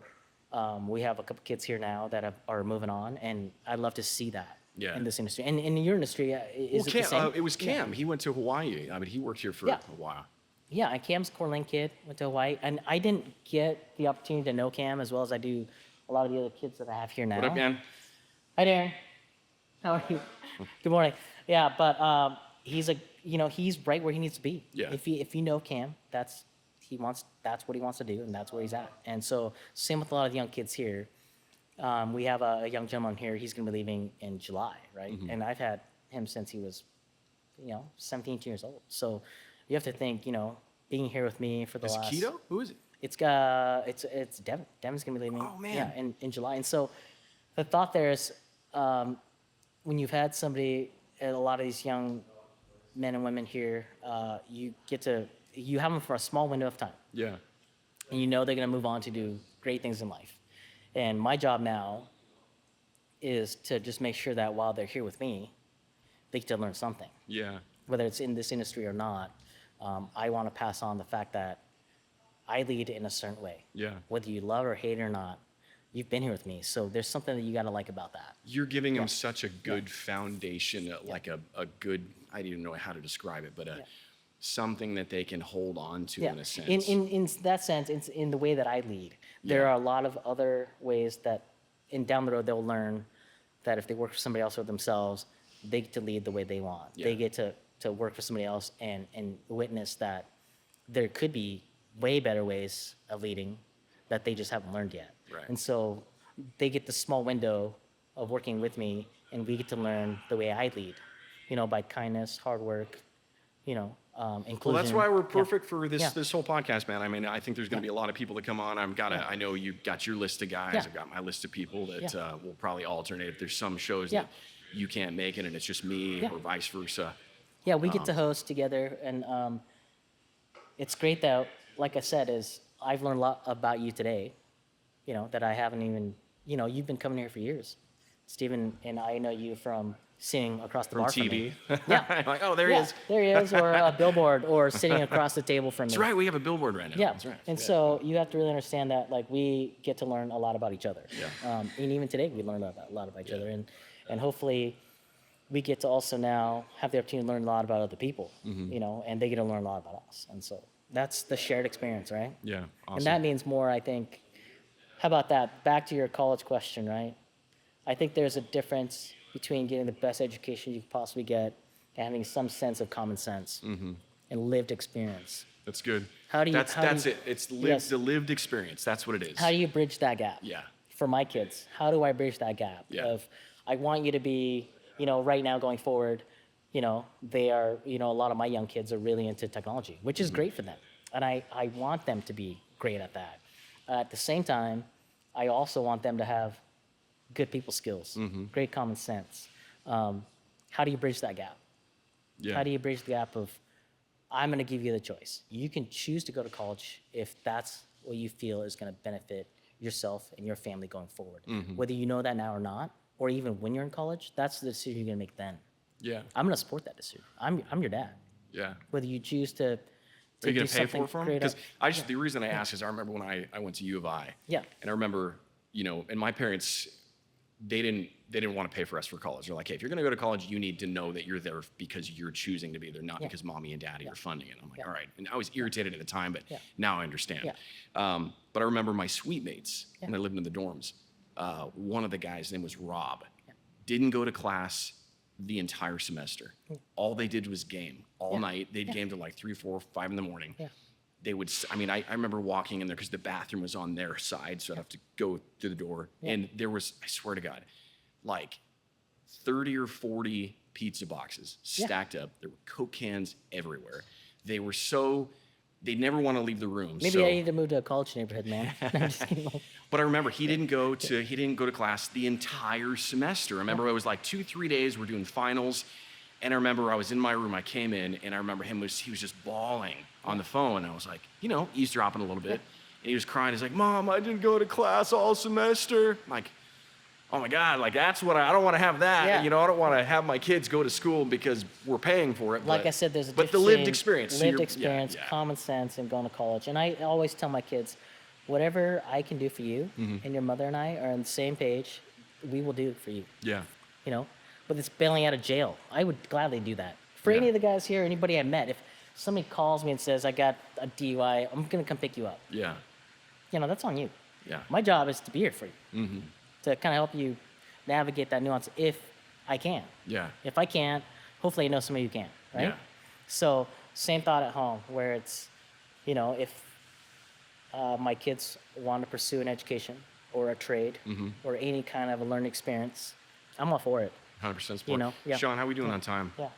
B: we have a couple kids here now that are moving on, and I'd love to see that
A: Yeah.
B: in this industry. And in your industry, is it the same?
A: It was Cam. He went to Hawaii. I mean, he worked here for
B: Yeah.
A: a while.
B: Yeah, and Cam's a Coeur d'Alene kid, went to Hawaii, and I didn't get the opportunity to know Cam as well as I do a lot of the other kids that I have here now.
A: What up, man?
B: Hi, Darren. How are you? Good morning. Yeah, but he's he's right where he needs to be.
A: Yeah.
B: If you know Cam, that's what he wants to do, and that's where he's at. And so same with a lot of the young kids here. We have a young gentleman here. He's going to be leaving in July, right? And I've had him since he was, 17 years old. So you have to think, being here with me for the
A: Is
B: last.
A: Keto? Who is it?
B: It's Devin. Devin's gonna be leaving.
A: Oh, man.
B: Yeah, in July. And so, the thought there is, when you've had somebody, a lot of these young men and women here, you have them for a small window of time,
A: Yeah.
B: and they're gonna move on to do great things in life. And my job now is to just make sure that while they're here with me, they get to learn something,
A: Yeah.
B: whether it's in this industry or not. I want to pass on the fact that I lead in a certain way.
A: Yeah.
B: Whether you love or hate it or not, you've been here with me. So there's something that you got to like about that.
A: You're giving him such a good foundation, like a good, I don't even know how to describe it, but something that they can hold on to in a sense.
B: In that sense, it's in the way that I lead. There are a lot of other ways that down the road they'll learn that if they work for somebody else or themselves, they get to lead the way they want.
A: Yeah.
B: They get to work for somebody else and witness that there could be way better ways of leading that they just haven't learned yet.
A: Right.
B: And so they get the small window of working with me, and we get to learn the way I lead, by kindness, hard work, inclusion.
A: Well, that's why we're
B: Yeah.
A: perfect for this
B: Yeah.
A: this whole podcast, man. I mean, I think there's going to be a lot of people that come on. I know you got your list of guys.
B: Yeah.
A: I've got my list of people that
B: Yeah.
A: will probably alternate if there's some shows
B: Yeah.
A: that you can't make it and it's just me
B: Yeah.
A: or vice versa.
B: Yeah, we get to host together, and it's great that, like I said, I've learned a lot about you today, that I haven't even, you've been coming here for years. Steven and I know you from sitting across the
A: From
B: bar from
A: TV.
B: me. Yeah.
A: Like, oh, there he
B: Yeah,
A: is.
B: there he is, or a billboard, or sitting across the table from me.
A: That's right. We have a billboard right now.
B: Yeah,
A: That's right.
B: and
A: Yeah.
B: so you have to really understand that, like, we get to learn a lot about each other.
A: Yeah.
B: And even today, we learn a lot about each
A: Yeah.
B: other, and hopefully, we get to also now have the opportunity to learn a lot about other people,
A: Mm-hmm.
B: you know, and they get to learn a lot about us, and so that's the shared experience, right?
A: Yeah. Awesome.
B: And that means more, I think. How about that? Back to your college question, right? I think there's a difference between getting the best education you could possibly get and having some sense of common sense and lived experience.
A: That's good.
B: How do you-
A: That's
B: how do
A: that's
B: you-
A: it. It's
B: Yes.
A: the lived experience. That's what it is.
B: How do you bridge that gap?
A: Yeah.
B: For my kids, how do I bridge that gap?
A: Yeah.
B: Of, I want you to be, you know, right now going forward, you know, they are, you know, a lot of my young kids are really into technology, which is great for them. And I want them to be great at that. At the same time, I also want them to have good people skills, great common sense. How do you bridge that gap?
A: Yeah.
B: How do you bridge the gap of, I'm going to give you the choice. You can choose to go to college if that's what you feel is going to benefit yourself and your family going forward. Whether you know that now or not, or even when you're in college, that's the decision you're going to make then.
A: Yeah.
B: I'm going to support that decision. I'm your dad.
A: Yeah.
B: Whether you choose to
A: Are you
B: do
A: gonna pay
B: something
A: for it for him?
B: creative.
A: Because the reason I ask is I remember when I went to U of I.
B: Yeah.
A: And I remember, you know, and my parents, they didn't want to pay for us for college. They're like, hey, if you're gonna go to college, you need to know that you're there because you're choosing to be there, not
B: Yeah.
A: because mommy and daddy are funding it. I'm like,
B: Yeah.
A: all right. And I was irritated at the time, but
B: Yeah.
A: now I understand.
B: Yeah.
A: But I remember my suite mates when
B: Yeah.
A: I lived in the dorms. One of the guys' name was Rob. Didn't go to class the entire semester. All they did was game all
B: Yeah.
A: night. They'd
B: Yeah.
A: game till like 3, 4, 5 in the morning.
B: Yeah.
A: They would, I mean, I remember walking in there because the bathroom was on their side, so I'd have to go through the door.
B: Yeah.
A: And there was, I swear to God, like 30 or 40 pizza boxes
B: Yeah.
A: stacked up. There were Coke cans everywhere. They were so, they never want to leave the room.
B: Maybe
A: so,
B: I need to move to a college neighborhood, man. No, I'm just kidding.
A: but I remember he didn't go to class the entire semester. I remember it was like 2-3 days. We're doing finals, and I remember I was in my room. I came in, and I remember he was just bawling on the phone. I was like, you know, eavesdropping a little bit, and he was crying. He's like, "Mom, I didn't go to class all semester." I'm like, oh my God, like that's what I don't want to have that.
B: Yeah.
A: You know, I don't want to have my kids go to school because we're paying for it.
B: Like
A: but,
B: I said, there's a
A: but the
B: difference
A: lived
B: between
A: experience. So
B: lived
A: you're-
B: experience,
A: yeah.
B: common sense, and going to college. And I always tell my kids, whatever I can do for you,
A: Mm-hmm.
B: and your mother and I are on the same page, we will do it for you.
A: Yeah.
B: You know, but it's bailing out of jail. I would gladly do that for
A: Yeah.
B: any of the guys here, anybody I met. If somebody calls me and says I got a DUI, I'm gonna come pick you up.
A: Yeah.
B: You know, that's on you.
A: Yeah.
B: My job is to be here for you, to kind of help you navigate that nuance if I can.
A: Yeah.
B: If I can't, hopefully I know somebody who can, right?
A: Yeah.
B: So same thought at home, where it's, you know, if my kids want to pursue an education or a trade or any kind of a learning experience, I'm all for it.
A: 100% support.
B: You know, yeah.
A: Sean, how we doing on time?
B: Yeah,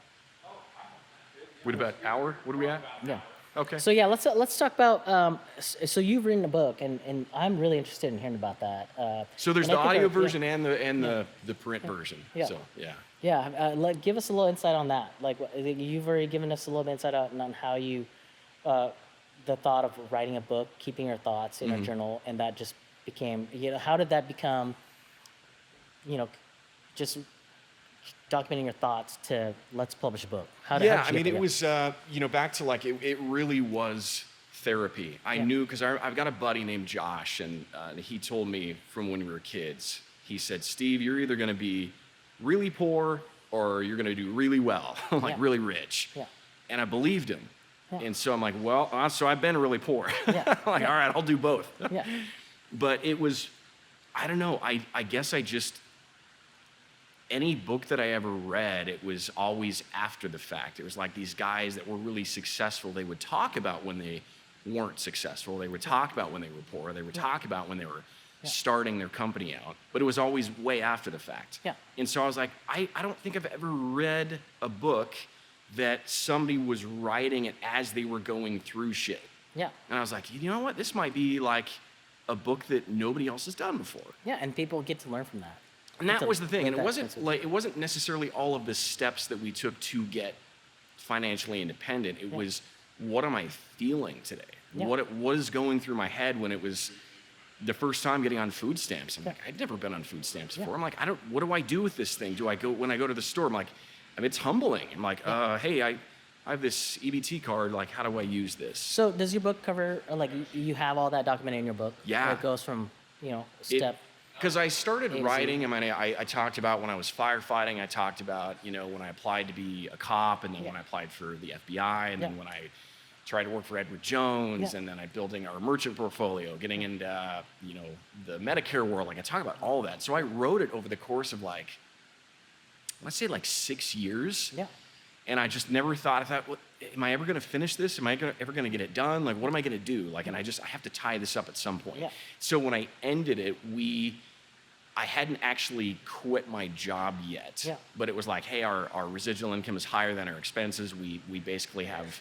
A: What about hour? What are we at?
B: yeah.
A: Okay.
B: So yeah, let's talk about. So you've written a book, and I'm really interested in hearing about that.
A: So there's
B: and
A: the
B: I think
A: audio
B: yeah.
A: version and the print version.
B: Yeah.
A: So yeah.
B: Yeah, give us a little insight on that. Like, you've already given us a little bit insight on how you, the thought of writing a book, keeping your thoughts in a journal, and that just became, you know, how did that become, you know, just documenting your thoughts to let's publish a book? How did
A: Yeah,
B: you
A: I
B: get
A: mean,
B: there?
A: it was, you know, back to like, it really was therapy. I
B: Yeah.
A: knew, because I've got a buddy named Josh, and he told me from when we were kids, he said, Steve, you're either going to be really poor or you're going to do really well, like
B: Yeah.
A: really rich.
B: Yeah.
A: And I believed him.
B: Yeah.
A: And so I'm like, well, so I've been really poor.
B: Yeah.
A: Like,
B: Yeah.
A: all right, I'll do both.
B: Yeah,
A: But it was, I don't know, I guess I just, any book that I ever read, it was always after the fact. It was like these guys that were really successful, they would talk about when they weren't successful. They would talk about when they were poor. They would talk about when they were starting their company out. But it was always way after the fact.
B: Yeah.
A: And so I was like, I don't think I've ever read a book that somebody was writing it as they were going through shit.
B: yeah,
A: And I was like, you know what? This might be like a book that nobody else has done before.
B: yeah, and people get to learn from that.
A: And that
B: Get to
A: was the thing. And
B: let
A: it
B: that
A: wasn't
B: experience.
A: like, it wasn't necessarily all of the steps that we took to get financially independent. It was, what am I feeling today?
B: Yeah.
A: What is going through my head when it was the first time getting on food stamps, I'm like, I'd never been on food stamps before. I'm like, what do I do with this thing? When I go to the store, I'm like, it's humbling. I'm like, hey, I have this EBT card. Like, how do I use this?
B: So does your book cover, like, you have all that documented in your book?
A: Yeah.
B: Where it goes from, step.
A: Because I started
B: A to Z.
A: writing, I talked about when I was firefighting, I talked about, when I applied to be a cop, and then when I applied for the FBI, and then when I tried to work for Edward Jones, and then I building our merchant portfolio, getting into, the Medicare world. Like, I talk about all that. So I wrote it over the course of let's say 6 years.
B: Yeah.
A: And I just never thought, well, am I ever going to finish this? Am I ever going to get it done? Like, what am I going to do? Like, and I have to tie this up at some point.
B: Yeah.
A: So when I ended it, I hadn't actually quit my job yet.
B: Yeah.
A: But it was like, hey, our residual income is higher than our expenses. We basically have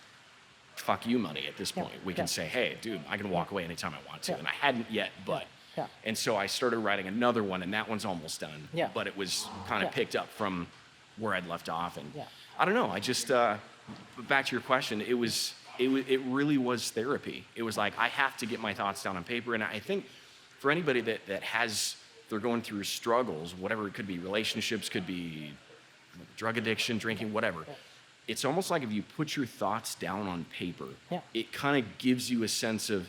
A: fuck you money at this point. We can say, hey, dude, I can walk away anytime I want to.
B: Yeah.
A: And I hadn't yet, but.
B: Yeah.
A: And so I started writing another one, and that one's almost done.
B: Yeah.
A: But it was kind of picked up from where I'd left off. And I don't know. I just, back to your question, it really was therapy. It was like, I have to get my thoughts down on paper. And I think for anybody that they're going through struggles, whatever it could be, relationships, could be drug addiction, drinking, whatever. It's almost like if you put your thoughts down on paper, it kind of gives you a sense of,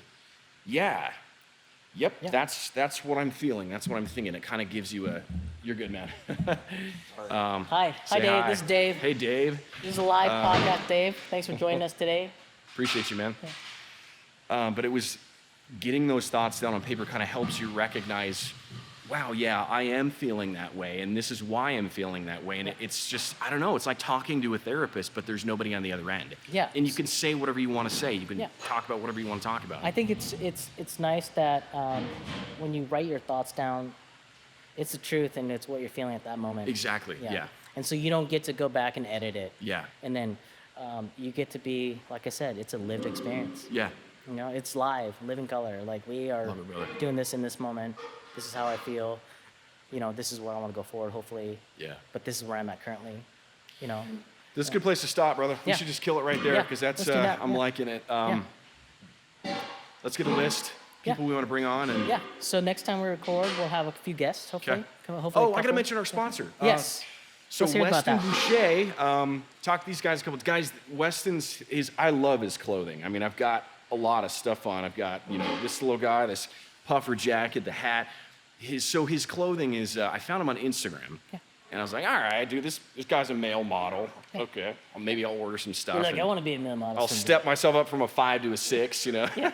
A: that's what I'm feeling. That's what I'm thinking. It kind of gives you you're good, man.
B: Hi, Dave.
A: Hi.
B: This is Dave.
A: Hey, Dave.
B: This is a live podcast, Dave. Thanks for joining us today.
A: Appreciate you, man. But it was getting those thoughts down on paper kind of helps you recognize, wow, yeah, I am feeling that way, and this is why I'm feeling that way. And it's just, I don't know, it's like talking to a therapist, but there's nobody on the other end.
B: Yeah.
A: And you can say whatever you want to say. You can talk about whatever you want to talk about.
B: I think it's nice that when you write your thoughts down, it's the truth and it's what you're feeling at that moment.
A: Exactly, yeah.
B: And so you don't get to go back and edit it.
A: Yeah.
B: And then you get to be, like I said, it's a lived experience.
A: Yeah.
B: It's live, living color. Like, we are
A: Love it, brother.
B: doing this in this moment. This is how I feel. This is where I want to go forward, hopefully.
A: Yeah.
B: But this is where I'm at currently.
A: This is a good place to stop, brother. We
B: Yeah.
A: should just kill it right there,
B: Yeah,
A: because that's,
B: let's do that,
A: I'm
B: yeah.
A: liking it. Let's get a list. People we want to bring on. And
B: Yeah. So next time we record, we'll have a few guests, hopefully.
A: Okay.
B: Hopefully
A: Oh, I got to
B: couple.
A: mention our sponsor.
B: Yes.
A: So
B: Let's hear about
A: Weston
B: that.
A: Boucher, talked to these guys a couple of guys. Weston's I love his clothing. I mean, I've got a lot of stuff on. I've got, this little guy, this puffer jacket, the hat. His clothing is, I found him on Instagram.
B: Yeah.
A: And I was like, all right, dude, this guy's a male model. Okay. Well, maybe I'll order some stuff.
B: You're like,
A: and
B: I want to be a male model.
A: I'll
B: someday.
A: step myself up from a 5 to a 6,
B: Yeah.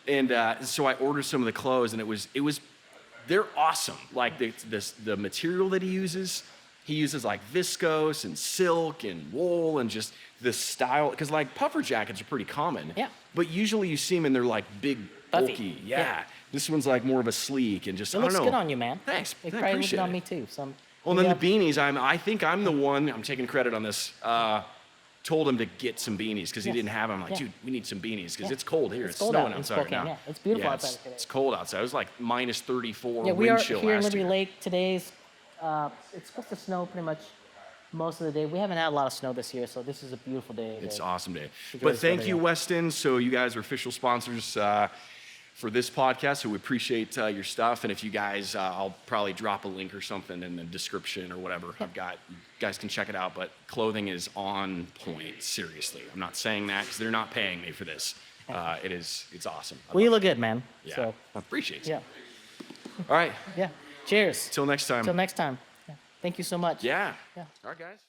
A: And so I ordered some of the clothes, and they're awesome. Like the material that he uses like viscose and silk and wool and just the style. Because like puffer jackets are pretty common.
B: Yeah.
A: But usually you see them and they're like big,
B: Puffy.
A: bulky.
B: Yeah.
A: Yeah. This one's like more of a sleek and just,
B: It
A: I
B: looks
A: don't know.
B: good on you, man.
A: Thanks.
B: It
A: I
B: probably looks
A: appreciate
B: good on
A: it.
B: me too. So,
A: Well, then the beanies, I think I'm the one, I'm taking credit on this, told him to get some beanies because he
B: Yes.
A: didn't have them. I'm like,
B: Yeah.
A: dude, we need some beanies because
B: Yeah.
A: it's cold here.
B: It's
A: It's
B: cold
A: snowing
B: out in
A: outside right
B: Spokane,
A: now.
B: yeah. It's beautiful
A: Yeah,
B: outside today.
A: It's cold outside. It was like minus 34
B: yeah, we are
A: wind chill
B: here in
A: last
B: Liberty
A: year.
B: Lake. Today's, it's supposed to snow pretty much most of the day. We haven't had a lot of snow this year, so this is a beautiful day.
A: It's an awesome day.
B: Enjoy
A: But
B: this
A: thank
B: weather,
A: you,
B: yeah.
A: Weston. So you guys are official sponsors for this podcast, so we appreciate your stuff. And if you guys, I'll probably drop a link or something in the description or whatever. You guys can check it out. But clothing is on point. Seriously, I'm not saying that because they're not paying me for this. It's awesome. I
B: Well, you
A: love
B: look good, man.
A: it. Yeah,
B: So,
A: I appreciate it.
B: yeah.
A: All right.
B: Yeah. Cheers.
A: Till next time.
B: Till next time. Yeah. Thank you so much.
A: Yeah.
B: Yeah.
A: All right, guys.